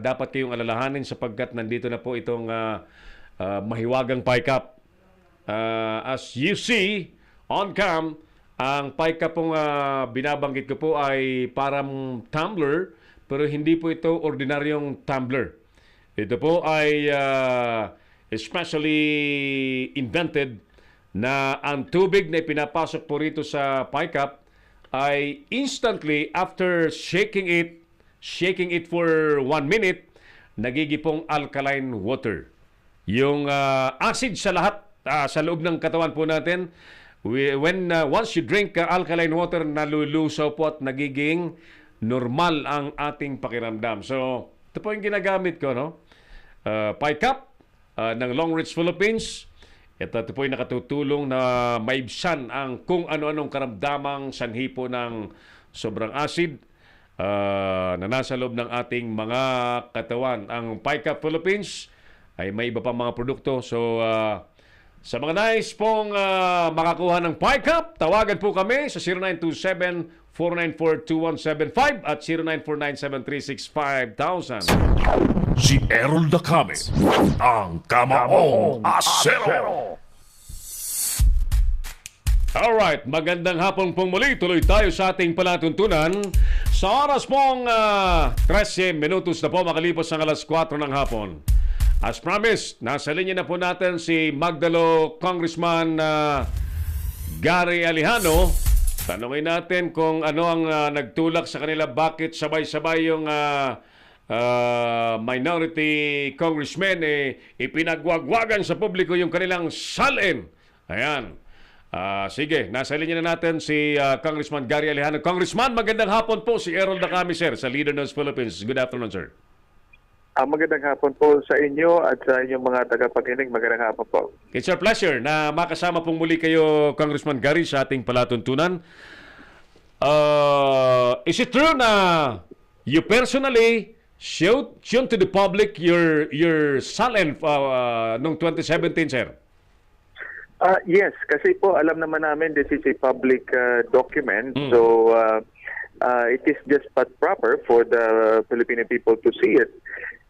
dapat kayong alalahanin sapagkat nandito na po itong mahiwagang PICAP. As you see on cam, ang PICAP pong binabanggit ko po ay parang tumbler, pero hindi po ito ordinaryong tumbler. Ito po ay especially invented na ang tubig na ipinapasok po rito sa PICAP ay instantly after shaking it for 1 minute, nagigipong alkaline water. Yung acid sa lahat sa loob ng katawan po natin, once you drink alkaline water, nalulusaw po at nagiging normal ang ating pakiramdam. So, ito po yung ginagamit ko, no? PICAP ng Long Ridge, Philippines. Ito po yung nakatutulong na maibsan ang kung ano-anong karamdamang sanhi po ng sobrang acid na nasa loob ng ating mga katawan. Ang PICAP Philippines ay may iba pang mga produkto. So, sa mga nais pong makakuha ng PICAP, tawagan po kami sa 0927-494-2175 at 0949-736-5000. Si Errol Dacame, ang Kamaong Asero. Alright, magandang hapon pong muli. Tuloy tayo sa ating palatuntunan. Sa oras pong 13 minutos na po makalipas ang alas 4 ng hapon. As promised, nasa linya na po natin si Magdalo Congressman Gary Alejano. Tanungin natin kung ano ang nagtulak sa kanila, bakit sabay-sabay yung minority congressmen ipinagwagwagan sa publiko yung kanilang salin. Ayan. Sige, nasa linya na natin si Congressman Gary Alejano. Congressman, magandang hapon po, si Errol Dacame, sir, sa Leader News Philippines. Good afternoon, sir. Magandang hapon po sa inyo at sa inyong mga tagapakinig. Magandang hapon po. It's our pleasure na makasama pong muli kayo, Congressman Gary, sa ating palatuntunan. Is it true na you personally showed to the public your salin noong 2017, sir? Yes, kasi po alam naman namin this is a public document. So it is just but proper for the Filipino people to see it.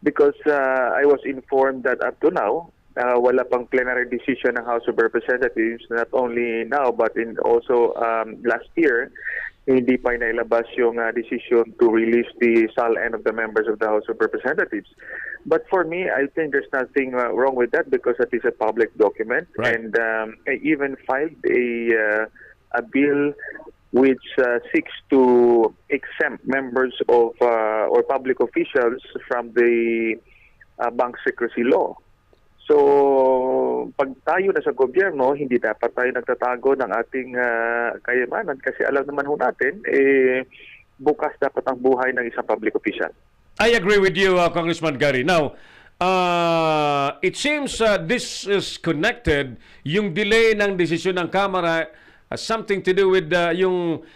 Because I was informed that up to now, wala pang plenary decision ng House of Representatives, not only now but also last year, hindi pa nailabas yung decision to release the SALN of the members of the House of Representatives. But for me, I think there's nothing wrong with that because it is a public document. Right. And I even filed a bill which seeks to exempt members of or public officials from the bank secrecy law. So, pag tayo na sa gobyerno, hindi dapat tayo nagtatago ng ating kayamanan kasi alam naman ho natin, bukas dapat ang buhay ng isang public official. I agree with you, Congressman Gary. Now, it seems this is connected, yung delay ng desisyon ng Kamara something to do with yung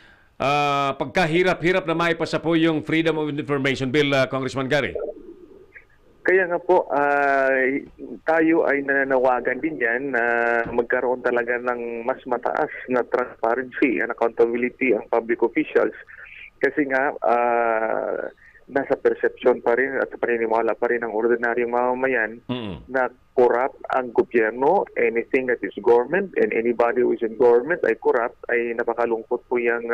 pagkahirap-hirap na maipasa po yung Freedom of Information Bill, Congressman Gary. Kaya nga po, tayo ay nananawagan din yan na magkaroon talaga ng mas mataas na transparency and accountability ang public officials. Kasi nga, nasa perception pa rin at paniniwala pa rin ng ordinaryong mamamayan na corrupt ang gobyerno. Anything that is government and anybody who is in government ay corrupt, ay napakalungkot po yung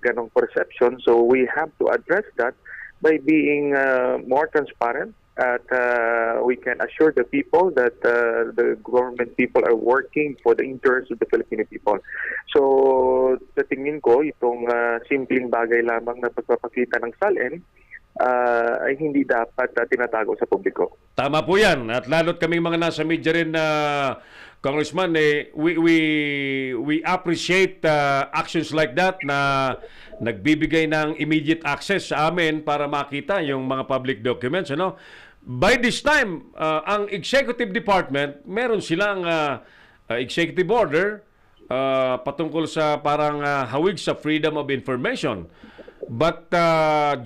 ganong perception. So we have to address that by being more transparent at we can assure the people that the government people are working for the interests of the Filipino people. So sa tingin ko, itong simpleng bagay lamang na pagpapakita ng SALN ay hindi dapat tinatago sa publiko. Tama po yan. At lalo't kaming mga nasa media rin na Congressman, we appreciate actions like that na nagbibigay ng immediate access sa amin para makita yung mga public documents, ano? By this time, ang executive department, meron silang executive order patungkol sa parang hawig sa freedom of information. But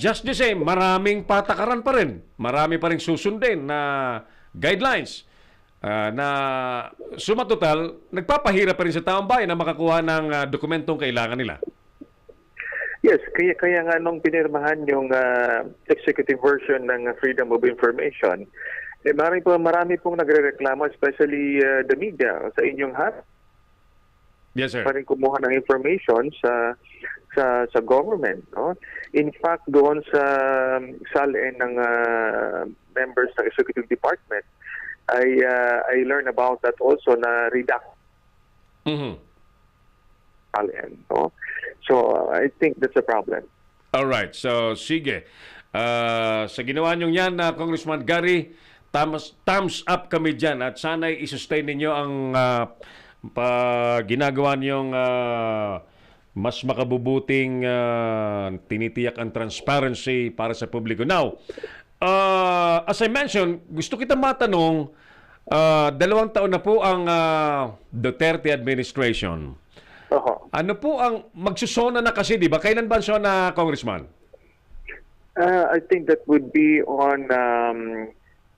just the same, maraming patakaran pa rin. Marami pa rin susundin na guidelines na sumatotal, nagpapahirap pa rin sa taong bayan na makakuha ng dokumentong kailangan nila. Yes, kaya nga nung pinirmahan yung executive version ng Freedom of Information, marami pong nagrereklamo, especially the media, sa inyong hat. Yes, sir. Pa rin kumuha ng information sa government, no? In fact, doon sa salin ng members ng executive department, I learned about that also na redact. Salin, no? So I think that's a problem. All right. So sige. Sa ginawa niyo yan, Congressman Gary, thumbs up kami diyan at sana'y i-sustain ninyo ang ginagawa niyong mas makabubuting tinitiyak ang transparency para sa publiko. Now, as I mentioned, gusto kita matanong, 2 taon na po ang Duterte administration. Ano po ang magsusona na kasi, di ba? Kailan ba ang sona, Congressman? I think that would be on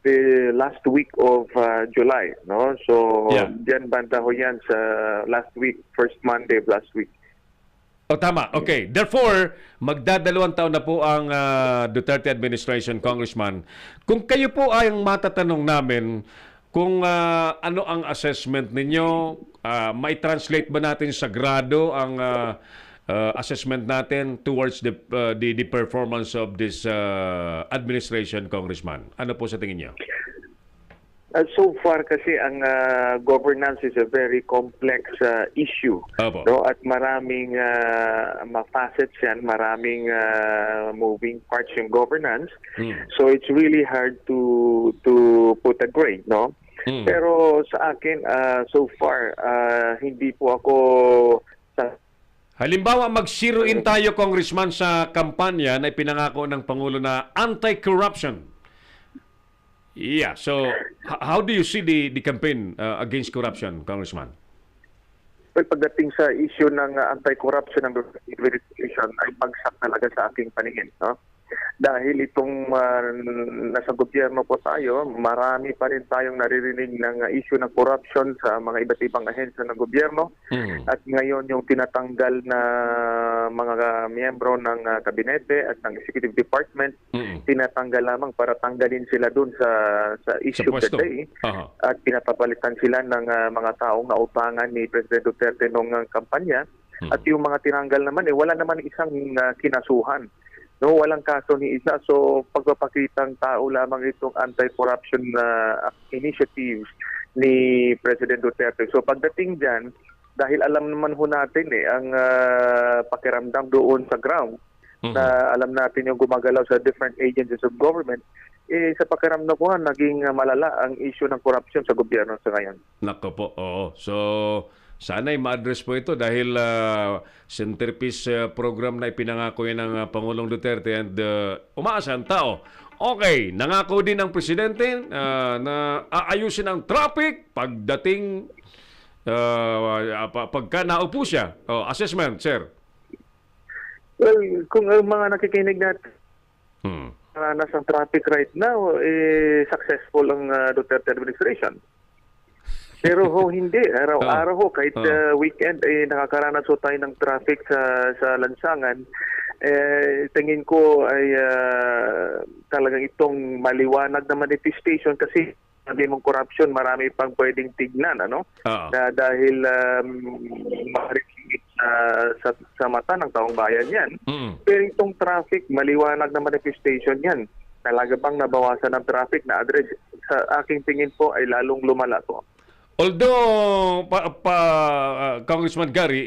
the last week of July, no? So, diyan banda ho yan sa last week, first Monday of last week. Tama. Okay. Therefore, magdadalawang taon na po ang Duterte administration, Congressman. Kung kayo po ay ang matatanong namin, kung ano ang assessment ninyo, may translate ba natin sa grado ang assessment natin towards the performance of this administration, Congressman? Ano po sa tingin niyo? So far kasi ang governance is a very complex issue, no? At maraming facets yan, maraming moving parts yung governance. So it's really hard to put a grade, no? Pero sa akin so far hindi po ako Halimbawa, mag-zero in tayo, Congressman, sa kampanya na ipinangako ng Pangulo na anti-corruption. Yeah, so how do you see the campaign against corruption, Congressman? Well, pagdating sa issue ng anti-corruption ng administration ay bagsak talaga sa aking paningin, no? Dahil itong nasa gobyerno po tayo, marami pa rin tayong naririnig ng issue ng corruption sa mga iba't ibang ahensya ng gobyerno. At ngayon yung tinatanggal na mga miyembro ng kabinete at ng executive department, tinatanggal lamang para tanggalin sila dun sa issue of the day. At pinapapalitan sila ng mga taong nautangan ni President Duterte noong kampanya. At yung mga tinanggal naman, wala naman isang kinasuhan. No, walang kaso ni isa. So, pagpapakitang tao lamang itong anti-corruption initiatives ni President Duterte. So, pagdating dyan, dahil alam naman ho natin ang pakiramdam doon sa ground, na alam natin yung gumagalaw sa different agencies of government, sa pakiramdam ko naging malala ang issue ng corruption sa gobyerno sa ngayon. Nako po, oo. So, sana'y ma-address po ito dahil centerpiece program na ipinangako yan ng Pangulong Duterte and umaasa ang tao. Okay, nangako din ng Presidente na aayusin ang traffic pagdating pagka naupo siya. Assessment, sir. Well, kung mga nakikinig natin nasa traffic right now, successful ang Duterte administration. Pero ho, hindi. Araw-araw ho, kahit weekend, nakakaranas ho tayo ng traffic sa lansangan. Tingin ko ay talagang itong maliwanag na manifestation kasi sabi mong corruption, marami pang pwedeng tignan, ano? Na dahil makarinig sa mata ng taong bayan yan. Pero itong traffic, maliwanag na manifestation yan. Talaga bang nabawasan ng traffic na address? Sa aking tingin po ay lalong lumala po. Although, Congressman Gary,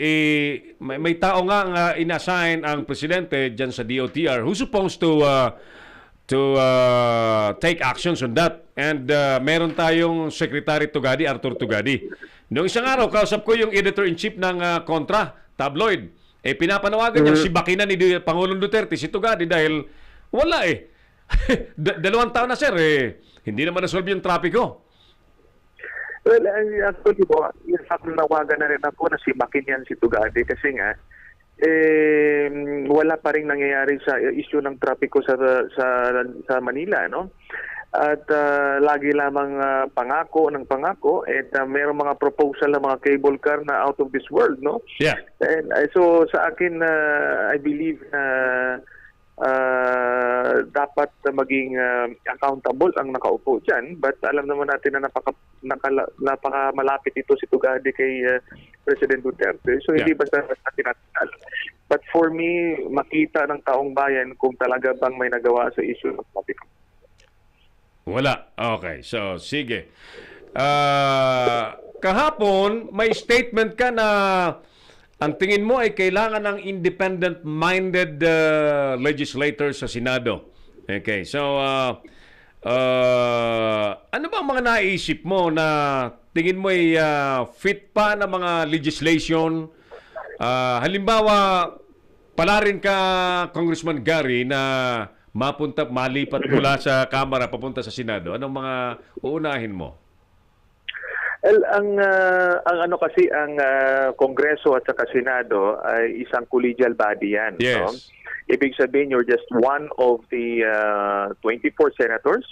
may tao nga inassign ang Presidente dyan sa DOTR who's supposed to to take actions on that. And meron tayong Secretary Tugadi, Arthur Tugadi. Noong isang araw, kausap ko yung editor-in-chief ng Contra, tabloid. Pinapanawagan niya, si Bakina ni Pangulong Duterte, si Tugadi, dahil wala dalawang taon na, sir, hindi naman nasolve yung trapiko. Well, actually po, in fact, nawagan na rin ako na si Bakinian si Tugadi kasi nga, wala pa rin nangyayari sa issue ng trapiko sa Manila, no? At lagi lamang pangako ng pangako at mayroong mga proposal ng mga cable car na out of this world, no? Yeah. And so sa akin, I believe na dapat maging accountable ang nakaupo dyan. But alam naman natin na napakamalapit ito si Tugadi kay President Duterte. So hindi basta tinatal. But for me, makita ng taong bayan kung talaga bang may nagawa sa issue ng traffic. Wala. Okay. So, sige. Kahapon, may statement ka na ang tingin mo ay kailangan ng independent-minded legislator sa Senado. Okay. So, ano ba ang mga naisip mo na tingin mo ay fit pa na mga legislation? Halimbawa, pala rin ka, Congressman Gary, na malipat mula sa Kamara papunta sa Senado. Anong mga uunahin mo? Well, ang Kongreso at saka Senado ay isang collegial body yan. Yes. No? Ibig sabihin, you're just one of the 24 senators.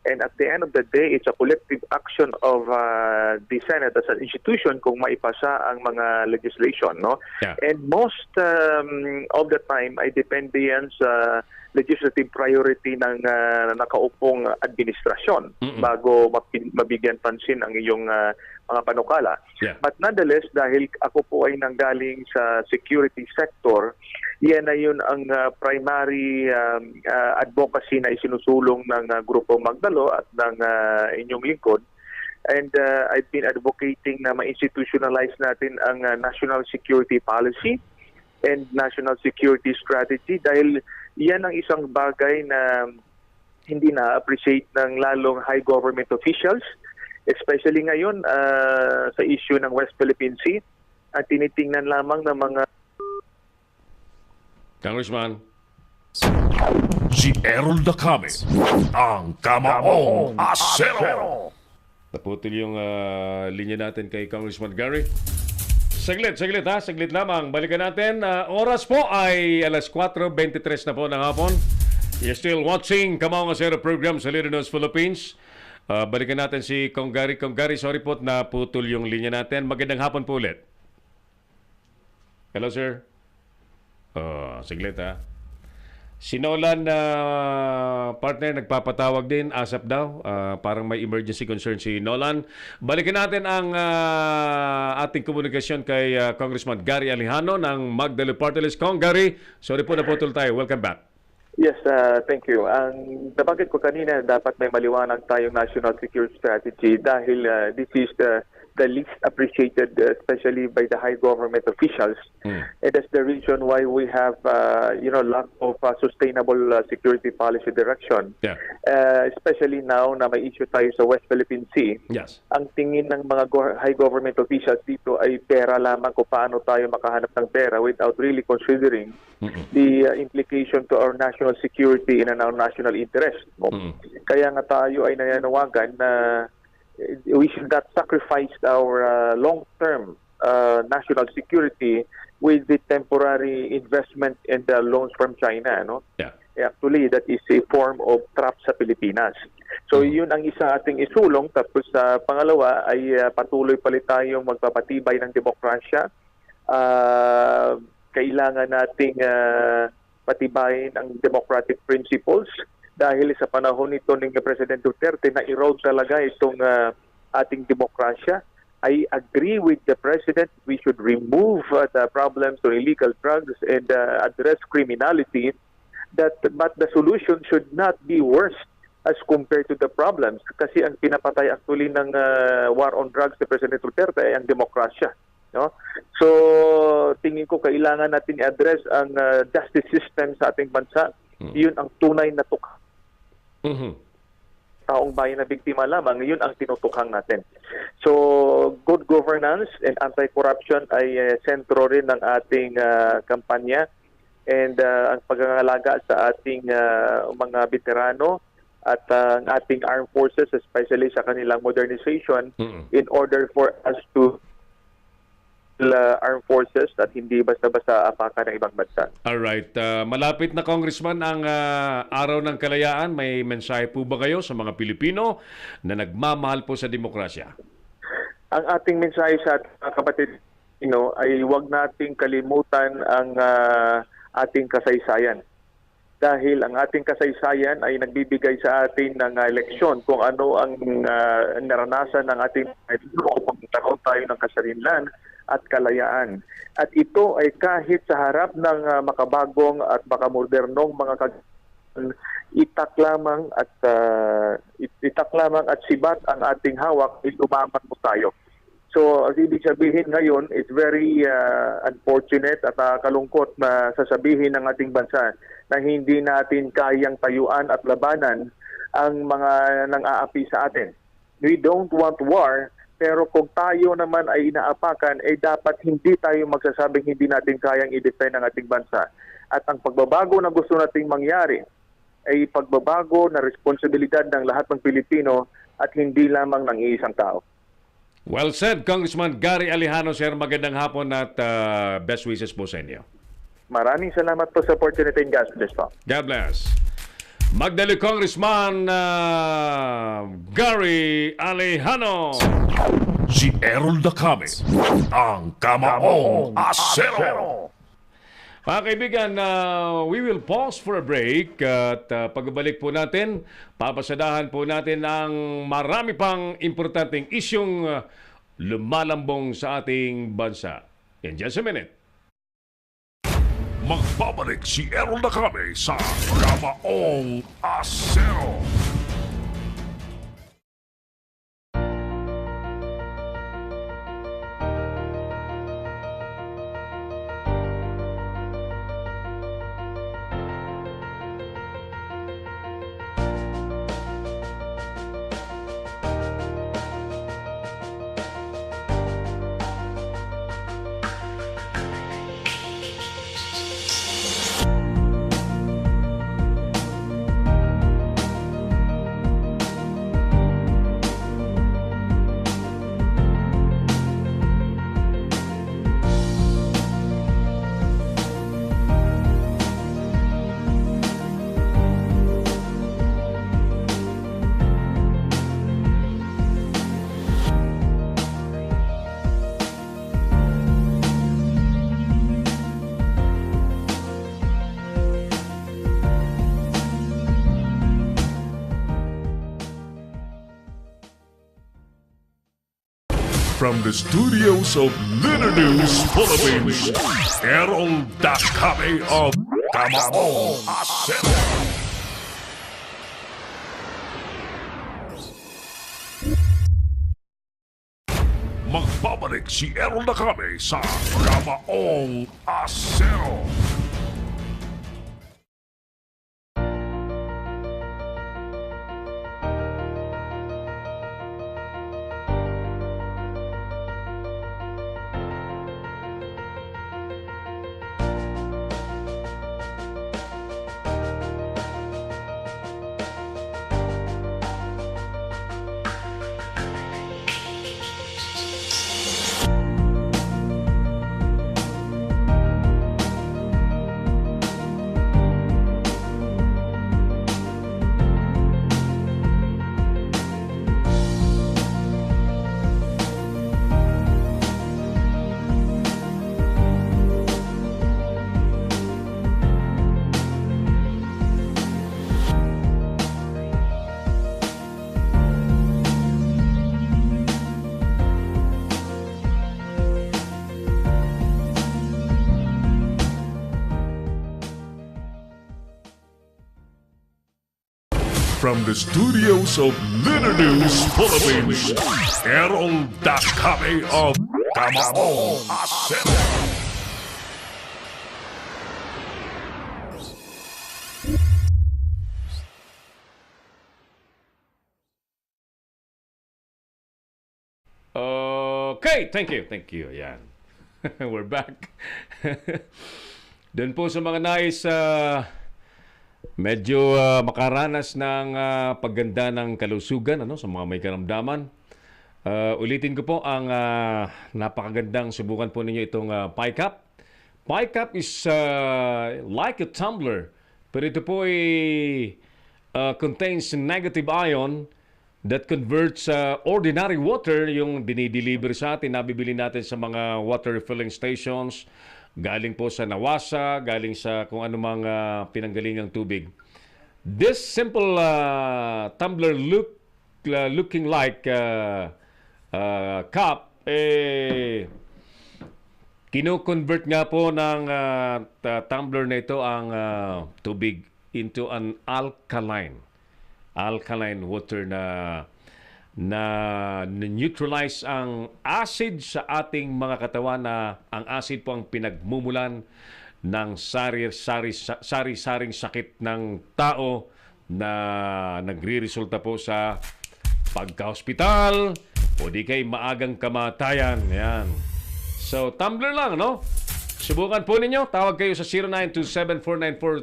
And at the end of the day, it's a collective action of the Senate as an institution kung maipasa ang mga legislation. No? Yeah. And most of the time ay depende yan sa legislative priority ng nakaupong administrasyon bago mabigyan pansin ang iyong mga panukala. Yeah. But nonetheless, dahil ako po ay nanggaling sa security sector, yan na yun ang primary advocacy na isinusulong ng Grupo Magdalo at ng inyong lingkod. And I've been advocating na ma-institutionalize natin ang national security policy and national security strategy dahil yan ang isang bagay na hindi na-appreciate ng lalong high government officials, especially ngayon sa issue ng West Philippine Sea at tinitingnan lamang ng mga Congressman. Si Errol Dacame, ang Kamaong Asero. Naputol yung linya natin kay Congressman Gary. Saglit ha. Saglit lamang. Balikan natin. Oras po ay alas 4:23 na po ng hapon. You're still watching Kamaong Asero program sa Leader News Philippines. Balikan natin si Kong Gary. Kong Gary, sorry po na putol yung linya natin. Magandang hapon po ulit. Hello, sir. Saglit ha. Si Nolan na partner nagpapatawag din, ASAP daw. Parang may emergency concern si Nolan. Balikan natin ang ating komunikasyon kay Congressman Gary Alejano ng Magdalo Party List. Kong Gary, sorry po naputol tayo. Welcome back. Yes, thank you. Ang nabanggit ko kanina, dapat may maliwanag tayong national security strategy dahil this is the least appreciated, especially by the high government officials. And that's the reason why we have, lack of sustainable security policy direction. Yeah. Especially now na may issue tayo sa West Philippine Sea. Yes. Ang tingin ng mga high government officials dito ay pera lamang kung paano tayo makahanap ng pera without really considering the implication to our national security and our national interest. Kaya nga tayo ay nananawagan na we should not sacrifice our long-term national security with the temporary investment and the loans from China. No? Yeah. Actually, that is a form of trap sa Pilipinas. So yun ang isa ating isulong. Tapos pangalawa ay patuloy palit tayong magpapatibay ng demokrasya. Kailangan nating patibayin ang democratic principles. Dahil sa panahon nito ng President Duterte na erode talaga itong ating demokrasya. I agree with the President. We should remove the problems of illegal drugs and address criminality. But the solution should not be worse as compared to the problems. Kasi ang pinapatay actually ng war on drugs ni President Duterte ay ang demokrasya. No? So tingin ko kailangan natin i-address ang justice system sa ating bansa. Yun ang tunay na taong bayan na biktima lamang, yun ang tinutukhang natin. So, good governance and anti-corruption ay sentro rin ng ating kampanya, and ang pagngangalaga sa ating mga veterano at ang ating armed forces, especially sa kanilang modernization, in order for us to armed forces at hindi basta-basta apakan ng ibang bansa. Alright. Malapit na, Congressman, ang Araw ng Kalayaan. May mensahe po ba kayo sa mga Pilipino na nagmamahal po sa demokrasya? Ang ating mensahe sa mga kapatid ay huwag nating kalimutan ang ating kasaysayan. Dahil ang ating kasaysayan ay nagbibigay sa atin ng leksyon kung ano ang naranasan ng ating upang magkaroon tayo ng kasarinlan at kalayaan. At ito ay kahit sa harap ng makabagong at makamodernong mga itak lamang at sibat ang ating hawak, itumaman mo tayo. So, ibig sabihin ngayon, it's very unfortunate at kalungkot na sasabihin ng ating bansa na hindi natin kayang tayuan at labanan ang mga nang-aapi sa atin. We don't want war, pero kung tayo naman ay inaapakan, dapat hindi tayo magsasabing hindi natin kayang i-defend ang ating bansa. At ang pagbabago na gusto nating mangyari ay pagbabago na responsibilidad ng lahat ng Pilipino at hindi lamang ng iisang tao. Well said, Congressman Gary Alejano, sir. Magandang hapon at best wishes po sa inyo. Maraming salamat po sa opportunity and God bless po. God bless. Magdali, Congressman Gary Alejano. Si Errol Dacame, ang Kamaong Asero. Mga kaibigan, we will pause for a break at pagbalik po natin, papasadahan po natin ang marami pang importanteng isyong lumalambong sa ating bansa. In just a minute. Magbabalik si Errol Dacame sa Kamaong Asero. From the studios of Litter News Philippines, Errol Dacame of Kamaong Asero. Magbabalik si Errol Dacame sa Kamaong Asero. From the studios of Litter News Philippines, Errol Dacame of Kamaong Asero. Okay, thank you. Thank you. Ayan. We're back. Doon po sa mga nais medyo makaranas ng pagganda ng kalusugan sa mga may karamdaman. Ulitin ko po ang napakagandang subukan po ninyo itong PiCap. PiCap is like a tumbler, pero ito po ay contains negative ion that converts ordinary water, yung dinideliver sa atin, nabibili natin sa mga water refilling stations, galing po sa Nawasa, galing sa kung anumang pinanggalingang tubig. This simple tumbler looking like cup, kino-convert nga po ng tumbler na ito ang tubig into an alkaline water na neutralize ang acid sa ating mga katawan, na ang acid po ang pinagmumulan ng sari-saring sakit ng tao na nagre-resulta po sa pagka-hospital o di kay maagang kamatayan. Yan. So, tumbler lang, no? Subukan po ninyo. Tawag kayo sa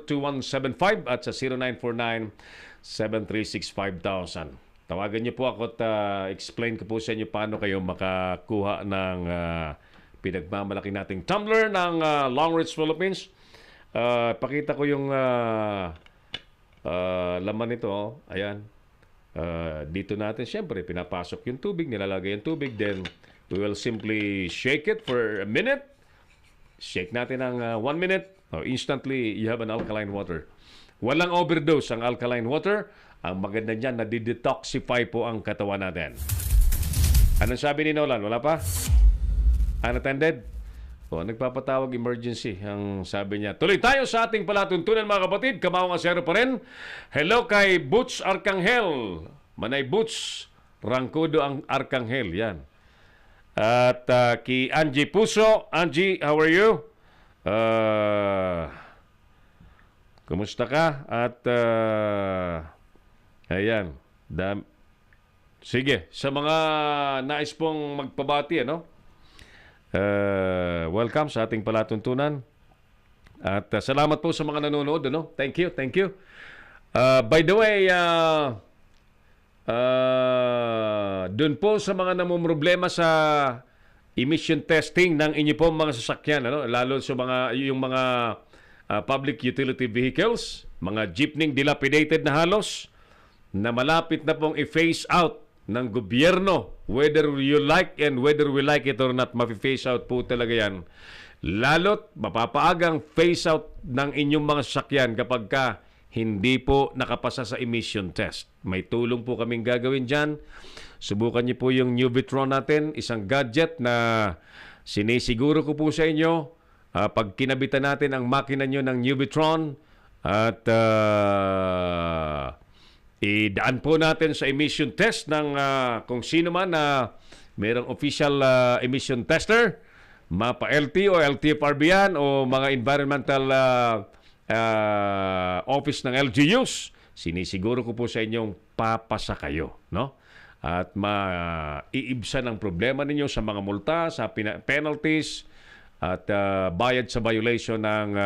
0927-494-2175 at sa 0949-736-5000. Tawagan niyo po ako at explain ko po sa inyo paano kayo makakuha ng pinagmamalaki nating tumbler ng Long Ridge Philippines. Pakita ko yung laman nito. Ayan. Dito natin, siyempre, pinapasok yung tubig, nilalagay yung tubig, then we will simply shake it for a minute. Shake natin ng 1 minute. Instantly, you have an alkaline water. Walang overdose ang alkaline water. Ang maganda niyan, nadidetoxify po ang katawan natin. Anong sabi ni Nolan? Wala pa? Unattended? Nagpapatawag emergency. Ang sabi niya. Tuloy tayo sa ating palatuntunan, mga kapatid. Kamawang asero pa rin. Hello kay Boots Arcangel. Manay Boots. Rangkudo ang Arcangel. Yan. At kay Angie Puso. Angie, how are you? Kumusta ka? At ayan. Sige, sa mga nais pong magpabati, welcome sa ating palatuntunan. At salamat po sa mga nanonood, Thank you, thank you. By the way, doon po sa mga namumroblema sa emission testing ng inyo pong mga sasakyan, lalo sa yung mga public utility vehicles, mga jeepney dilapidated na halos, na malapit na pong i-phase out ng gobyerno, whether you like and whether we like it or not, mapi-phase out po talaga yan. Lalo't mapapaagang phase out ng inyong mga sasakyan kapag hindi po nakapasa sa emission test. May tulong po kaming gagawin dyan. Subukan niyo po yung Nubitron natin, isang gadget na sinisiguro ko po sa inyo, pag kinabitan natin ang makina nyo ng Nubitron at idaan po natin sa emission test ng kung sino man na mayroong official emission tester, mapa-LT o LTFRB yan o mga environmental office ng LGUs, sinisiguro ko po sa inyong papasa kayo, At maiibsan ang problema ninyo sa mga multa, sa penalties, at bayad sa violation ng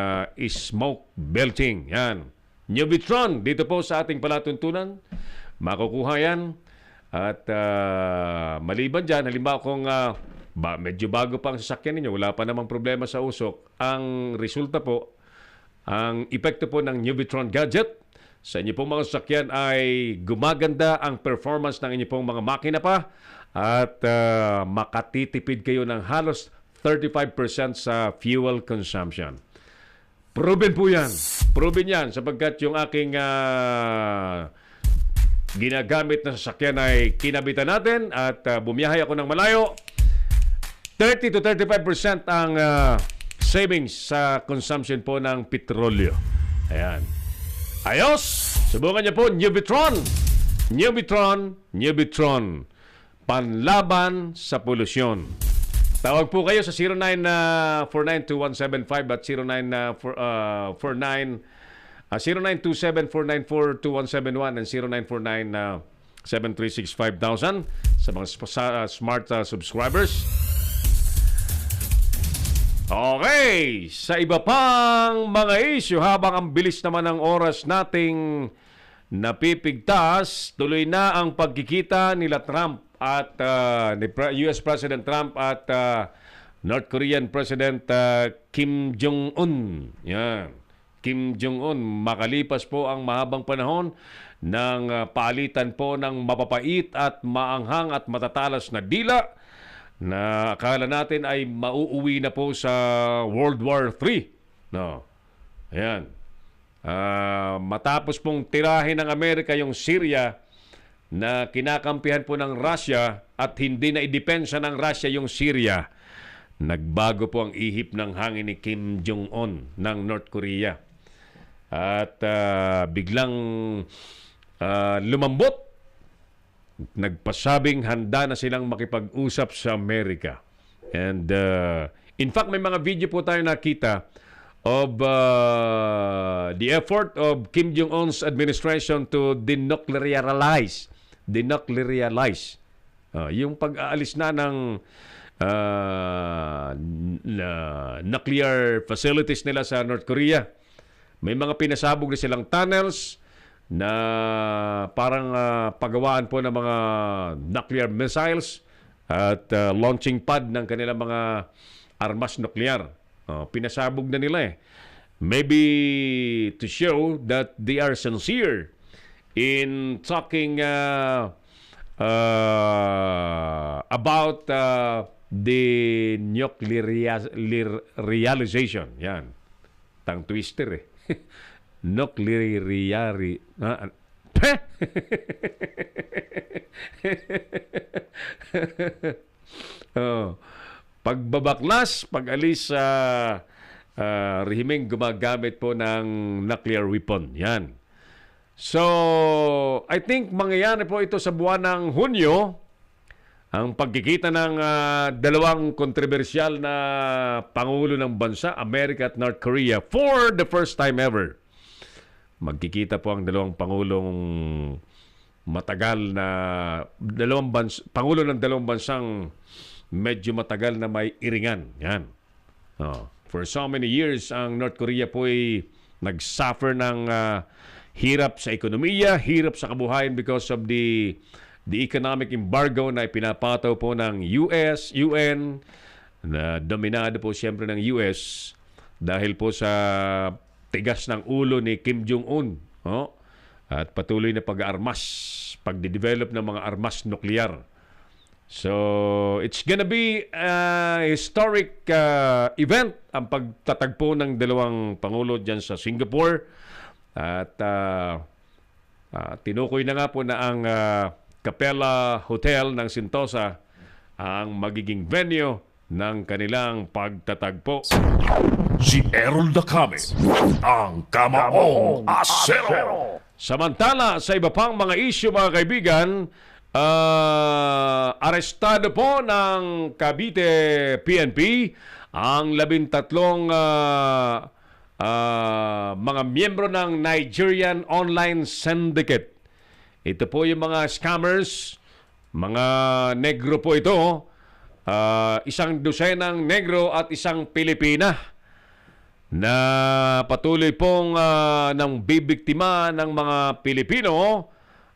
smoke belting. Yan. Nubitron, dito po sa ating palatuntunan. Makukuha yan. At maliban dyan, halimbawa kung medyo bago pa ang sasakyan ninyo, wala pa namang problema sa usok, ang resulta po, ang epekto po ng Nubitron gadget sa inyo pong mga sasakyan ay gumaganda ang performance ng inyo pong mga makina pa at makatitipid kayo ng halos 35% sa fuel consumption. Proven po yan. Proven yan sapagkat yung aking ginagamit na sasakyan ay kinabitan natin at bumiyahe ako ng malayo. 30 to 35% ang savings sa consumption po ng petrolyo. Ayan. Ayos! Subukan niyo po, Nubitron. Nubitron. Panlaban sa polusyon. Tawag po kayo sa 0949-2175 at 0927-494-2171 and 0949-736-5000 sa mga smart subscribers. Okay, sa iba pang mga issue habang ang bilis naman ng oras nating napipigtas, tuloy na ang pagkikita nila Trump at ni US President Trump at North Korean President Kim Jong-un. Yan. Kim Jong-un, makalipas po ang mahabang panahon ng palitan po ng mapapait at maanghang at matatalas na dila na akala natin ay mauuwi na po sa World War III. No. Ayan. Matapos pong tirahin ng Amerika yung Syria na kinakampihan po ng Russia at hindi na idepensa ng Russia yung Syria, nagbago po ang ihip ng hangin ni Kim Jong-un ng North Korea. At biglang lumambot. Nagpasabing handa na silang makipag-usap sa Amerika. And in fact, may mga video po tayo nakita of the effort of Kim Jong-un's administration to denuclearize. Yung pag-aalis na ng nuclear facilities nila sa North Korea. May mga pinasabog na silang tunnels na parang paggawaan po ng mga nuclear missiles at launching pad ng kanilang mga armas nuklear. Pinasabog na nila eh. Maybe to show that they are sincere in talking about the nuclearization. Yan. Tang twister eh. Nucleariari. Pagbabaklas, pag-alis sa rehimeng gumagamit po ng nuclear weapon. Yan. So, I think mangyayari po ito sa buwan ng Hunyo, ang pagkikita ng dalawang kontrobersyal na pangulo ng bansa, Amerika at North Korea, for the first time ever. Magkikita po ang dalawang pangulong matagal na pangulo ng dalawang bansang medyo matagal na may iringan. Yan. For so many years, ang North Korea po ay nag-suffer ng hirap sa ekonomiya, hirap sa kabuhayan because of the economic embargo na ipinapataw po ng US, UN, na dominado po siyempre ng US dahil po sa tigas ng ulo ni Kim Jong-un. At patuloy na pag-armas, pagde-develop ng mga armas nuklear. So, it's gonna be a historic event ang pagtatagpo ng dalawang pangulo dyan sa Singapore. At tinukoy na nga po na ang Capella Hotel ng Sentosa ang magiging venue ng kanilang pagtatagpo. Si Errol Dacame, ang Kamaong Asero. Samantala, sa iba pang mga issue, mga kaibigan, arestado po ng Cavite PNP ang 13 mga miyembro ng Nigerian Online Syndicate. Ito po yung mga scammers, mga negro po ito, isang dosenang negro at isang Pilipina na patuloy pong nang bibiktima ng mga Pilipino.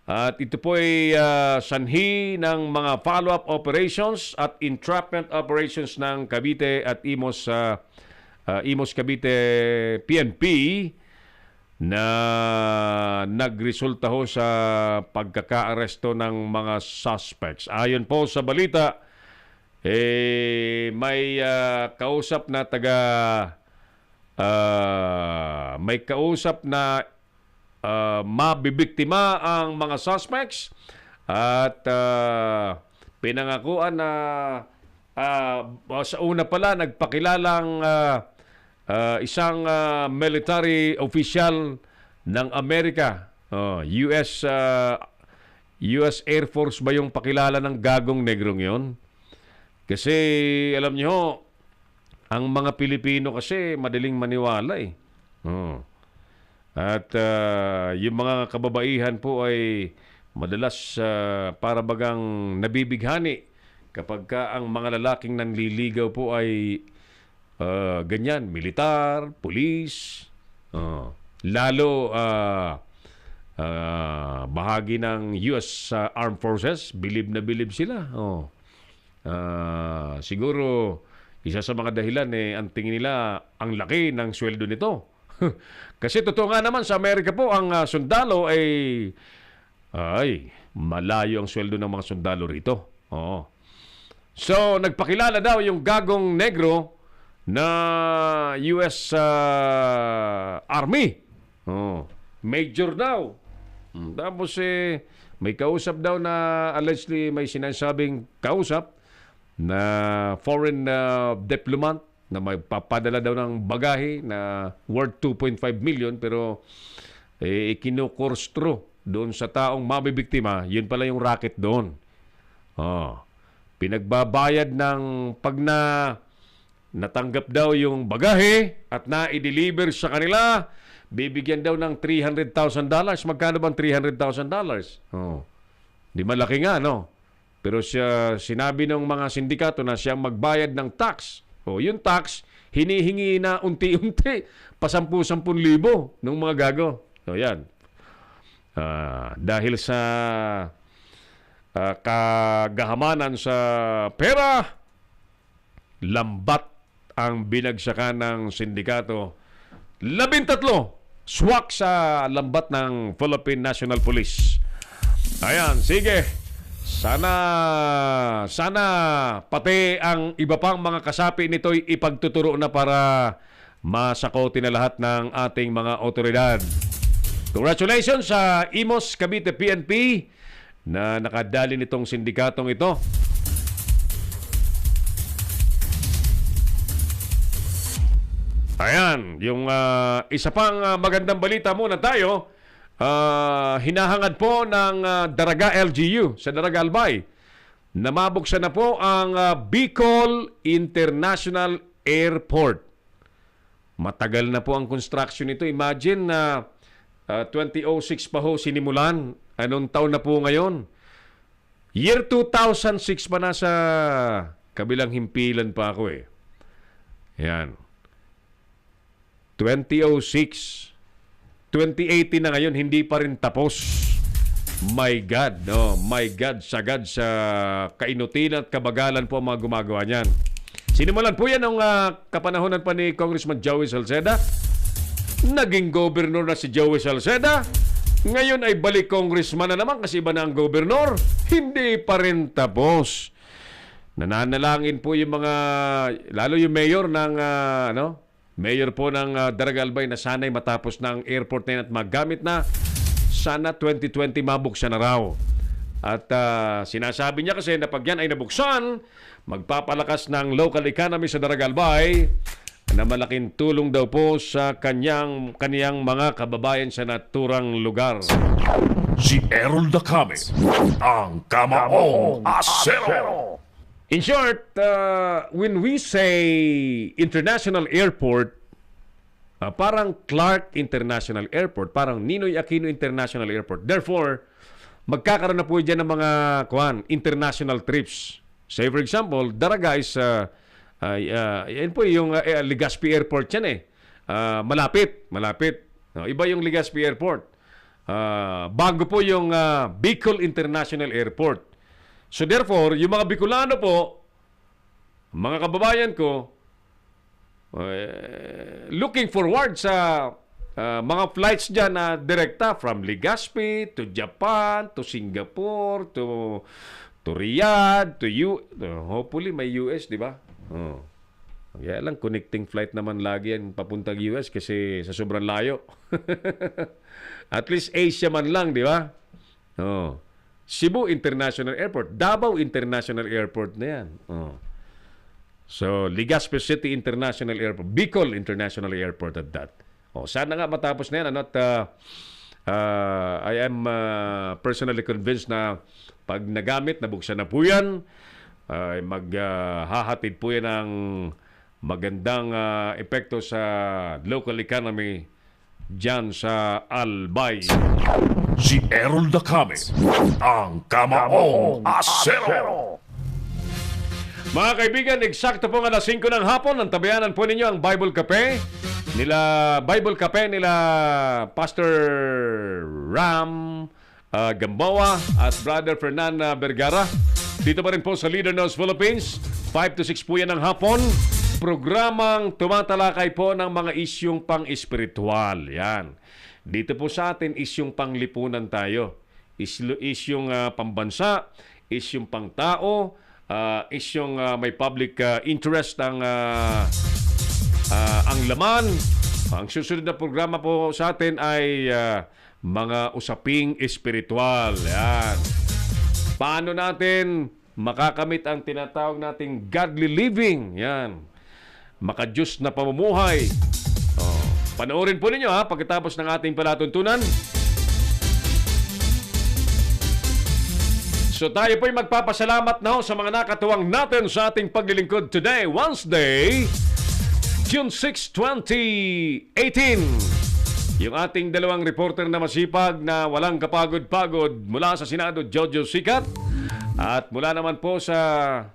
At ito po ay sanhi ng mga follow-up operations at entrapment operations ng Cavite at Imos Cavite PNP na nagresulta ho sa pagkakaaresto ng mga suspects. Ayon po sa balita, may kausap na may kausap na mabibiktima ang mga suspects at pinangakuan na sa una pala nagpakilalang isang military official ng Amerika, US Air Force ba yung pakilala ng gagong negrong yon? Kasi alam niyo, ang mga Pilipino kasi madaling maniwala eh. At yung mga kababaihan po ay madalas para bagang nabibighani kapag ka ang mga lalaking nanliligaw po ay ganyan, militar, pulis, lalo bahagi ng US Armed Forces, bilib na bilib sila. Siguro, isa sa mga dahilan, ang tingin nila, ang laki ng sweldo nito. Kasi totoo nga naman, sa Amerika po, ang sundalo ay malayo ang sweldo ng mga sundalo rito. So, nagpakilala daw yung gagong negro na US Army. Major daw. Tapos may kausap daw na allegedly may sinasabing kausap na foreign diplomat na may papadala daw ng bagahe na worth 2.5 million pero kinukurstro doon sa taong mabibiktima. Yun pala yung racket doon. Pinagbabayad ng pag natanggap daw yung bagahe at na-i-deliver sa kanila, bibigyan daw ng $300,000. Magkano bang $300,000? Di malaki nga, no? Pero sinabi ng mga sindikato na siyang magbayad ng tax. Yung tax, hinihingi na unti-unti, pa 10,000 ng mga gago. Yan. Dahil sa kagahamanan sa pera, lambat ang binagsakan ng sindikato. 13 swak sa lambat ng Philippine National Police. Ayan, sige. Sana pati ang iba pang mga kasapi nito'y ipagtuturo na para masakoti na lahat ng ating mga otoridad. Congratulations sa Imos Cavite PNP na nakadali nitong sindikatong ito. Ayan, yung isa pang magandang balita muna tayo. Hinahangad po ng Daraga LGU sa Daraga Albay. Namabuksan na po ang Bicol International Airport. Matagal na po ang construction nito. Imagine na 2006 pa ho sinimulan. Anong taon na po ngayon? Year 2006 pa nasa kabilang himpilan pa ako eh. Yan. 2006. 2018 na ngayon, hindi pa rin tapos. My God, no? My God, sagad sa kainutin at kabagalan po ang mga gumagawa niyan. Sinimulan po yan ng kapanahonan pa ni Congressman Joey Salceda. Naging gobernador na si Joey Salceda. Ngayon ay balik congressman na naman kasi iba na ang gobernador. Hindi pa rin tapos. Nananalangin po yung mga, lalo yung mayor ng, mayor po ng Daraga Albay na sana'y matapos ng airport na yun at magamit na. Sana 2020 mabuksan na raw. At sinasabi niya kasi na pag yan ay nabuksan, magpapalakas ng local economy sa Daraga Albay na malaking tulong daw po sa kaniyang mga kababayan sa naturang lugar. Si Errol Dacame, ang Kamaong Asero. In short, when we say international airport, parang Clark International Airport, parang Ninoy Aquino International Airport. Therefore, magkakaroon na po dyan ng mga international trips. Say for example, Daraga is, yan po yung Legazpi Airport yan eh. Malapit. Iba yung Legazpi Airport. Bago po yung Bicol International Airport. So therefore, yung mga Bicolano po, mga kababayan ko, looking forward sa mga flights dyan na direkta from Legazpi to Japan, to Singapore, to Riyadh, to hopefully may US, di ba? Kaya lang, connecting flight naman lagi yan papuntang US kasi sa sobrang layo. At least Asia man lang, di ba? Cebu International Airport, Davao International Airport na yan. So, Legazpi City International Airport, Bicol International Airport at that. Sana nga matapos na yan. I am personally convinced na pag nagamit, nabuksan na po yan, maghahatid po yan ng magandang epekto sa local economy dyan sa Albay. Si Errol Dacame, ang Kamaong Asero. Mga kaibigan, eksakto po alas 5 ng hapon. Ang tabayanan po ninyo ang Bible Cafe nila Pastor Ram Gamboa at Brother Fernan Vergara. Dito pa rin po sa Leader Knows Philippines. 5 to 6 po yan ng hapon. Programang tumatalakay po ng mga isyong pang-espiritual. Yan. Dito po sa atin, isyong panglipunan tayo. Isyong pambansa, isyong pangtao, isyong may public interest ang laman. Ang susunod na programa po sa atin ay mga usaping espiritual. Yan. Paano natin makakamit ang tinatawag nating godly living? Yan. Maka-Diyos na pamumuhay. Panoorin po ninyo pagkatapos ng ating palatuntunan. So tayo po'y magpapasalamat na sa mga nakatuwang natin sa ating paglilingkod today, Wednesday, June 6, 2018. Yung ating dalawang reporter na masipag na walang kapagod-pagod mula sa Senado, Jojo Sikat. At mula naman po sa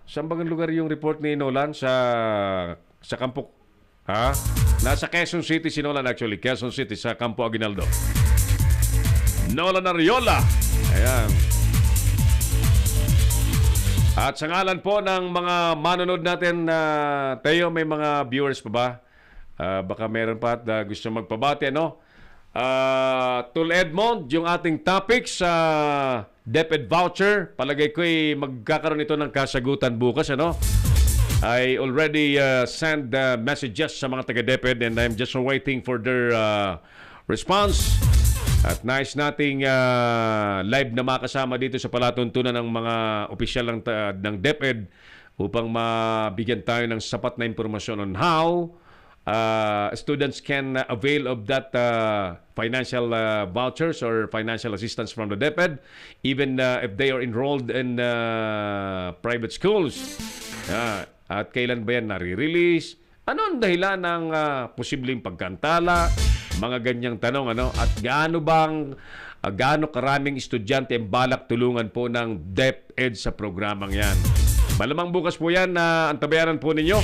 saan bang lugar yung report ni Nolan? Sa Campo, nasa Quezon City si Nolan actually. Quezon City sa Campo Aguinaldo. Nolan Ariola. Ayan. At sa ngalan po ng mga manonood natin, Teo, may mga viewers pa ba? Baka meron pa at gusto magpabati, ano? Tul Edmond, yung ating topic sa DepEd voucher, palagay ko'y magkakaroon ito ng kasagutan bukas, ano? I already sent messages sa mga taga-DepEd and I'm just waiting for their response. At nice nating live na makasama dito sa palatuntunan ng mga opisyal ng DepEd upang mabigyan tayo ng sapat na impormasyon on how students can avail of that financial vouchers or financial assistance from the DepEd even if they are enrolled in private schools. At kailan ba yan nare-release? Ano ang dahilan ng posibleng pagkantala? Mga ganyang tanong, ano? At gaano karaming estudyante ang balak tulungan po ng DepEd sa programang yan? Malamang bukas po yan na antabayanan po ninyo.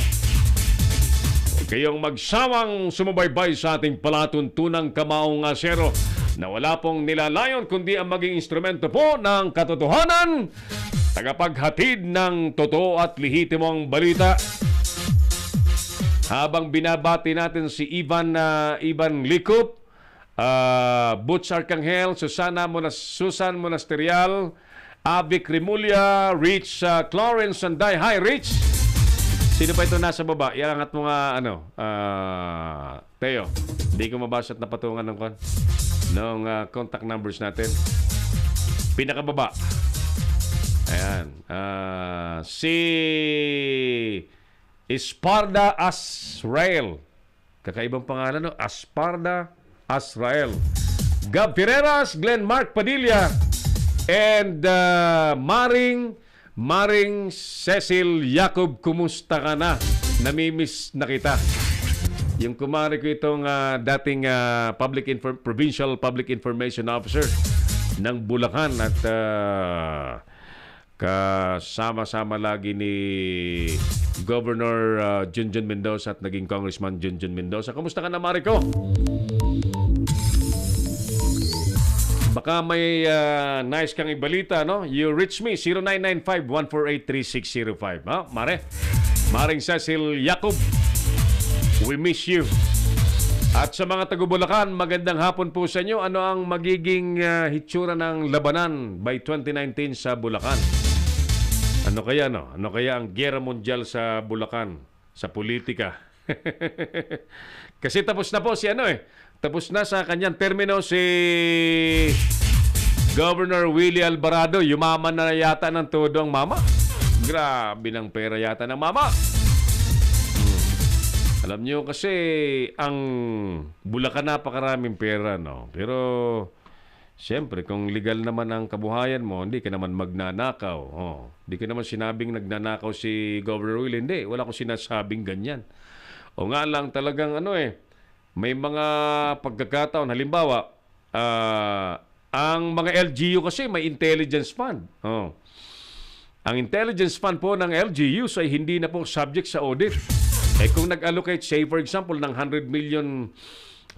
Huwag kayong magsawang sumubaybay sa ating palatuntunang Kamaong Asero na wala pong nilalayon kundi ang maging instrumento po ng katotohanan, tagapaghatid ng totoo at lehitimong balita. Habang binabati natin si Ivan Likup, Butch Arcangel, Susan Monasterial, Avic Rimulya, Rich Clarence Sanday. Hi, Rich! Sino pa ito nasa baba? Iangat mo nga, Teo. Hindi ko mabasa at napatungan ng contact numbers natin. Pinakababa. Ayan. Si Esparda Asrael. Kakaibang pangalan, no? Esparda Asrael. Gab Ferreras, Glenn Mark Padilla, and Maring Cecil Jacob, kumusta ka na? Namimiss na kita. Yung kumari ko itong dating Provincial Public Information Officer ng Bulacan at kasama-sama lagi ni Governor Junjun Mendoza at naging Congressman Junjun Mendoza. Kamusta ka na, Mariko? Baka may nice kang ibalita, no? You reach me, 0995-148-3605. Mare? Maring Cecil Jacob, we miss you. At sa mga taga-Bulacan, magandang hapon po sa inyo. Ano ang magiging hitsura ng labanan by 2019 sa Bulacan? Ano kaya, no? Ano kaya ang giyera mundial sa Bulacan, sa politika? Kasi tapos na po tapos na sa kanyang termino si Governor Willie Alvarado. Yumaman na yata ng todo ang mama. Grabe ng pera yata ng mama. Alam nyo kasi ang Bulacan napakaraming pera, no? Pero siyempre, kung legal naman ang kabuhayan mo, hindi ka naman magnanakaw. Hindi ka naman sinabing nagnanakaw si Governor Willie. Hindi, wala ko sinasabing ganyan. O nga lang talagang may mga pagkakataon. Halimbawa, ang mga LGU kasi may intelligence fund. ang intelligence fund po ng LGUs ay hindi na po subject sa audit. Kung nag-allocate, say for example, ng 100 million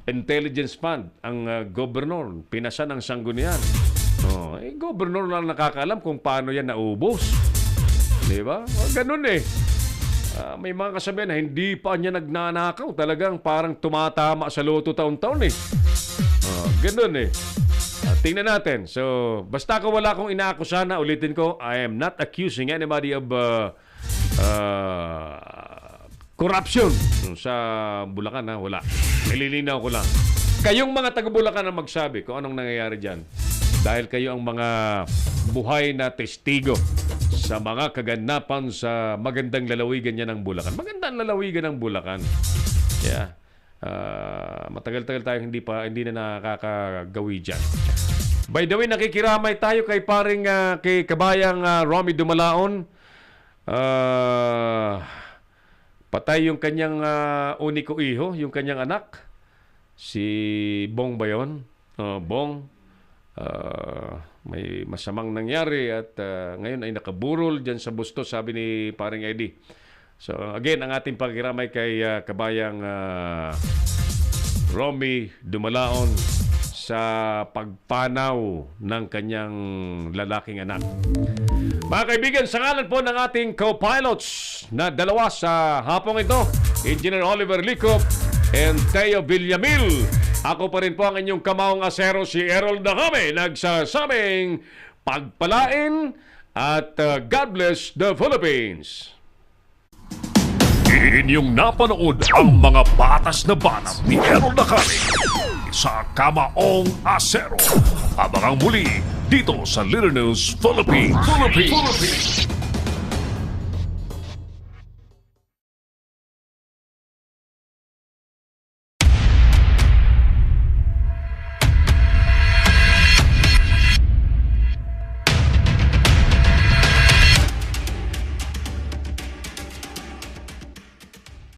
intelligence fund ang governor, pinasa ng sanggunian. Governor lang nakakaalam kung paano yan naubos. Di ba? Ganun eh. May mga kasabihan na hindi pa niya nagnanakaw. Talagang parang tumatama sa loto taon-taon eh. Ganun eh. Tingnan natin. So, basta ko wala akong inaakusahan na, ulitin ko, I am not accusing anybody of corruption sa Bulacan. Wala. Nililinaw ko lang. Kayong mga taga-Bulacan ang magsabi kung anong nangyayari dyan. Dahil kayo ang mga buhay na testigo sa mga kaganapan sa magandang lalawigan niya ng Bulacan. Magandang lalawigan ng Bulacan. Yeah. Matagal-tagal tayo hindi na nakakagawi dyan. By the way, nakikiramay tayo kay paring kay kabayang Romy Dumalaon. Patay yung kanyang uniko iho, yung kanyang anak. Si Bong ba yun? Bong. May masamang nangyari at ngayon ay nakaburol dyan sa busto, sabi ni paring Eddie. So again, ang ating pagkiramay kay kabayang Romy Dumalaon sa pagpanaw ng kanyang lalaking anak. Mga kaibigan, sa ngalan po ng ating co-pilots na dalawa sa hapong ito, Engineer Oliver Licop and Teo Villamil, ako pa rin po ang inyong kamaong asero, si Errol Dahame, nagsasabing pagpalain at God bless the Philippines. Inyong napanood ang mga batas na banat ni Errol Dahame sa Kamaong Asero. Abangang muli dito sa Little News Philippines.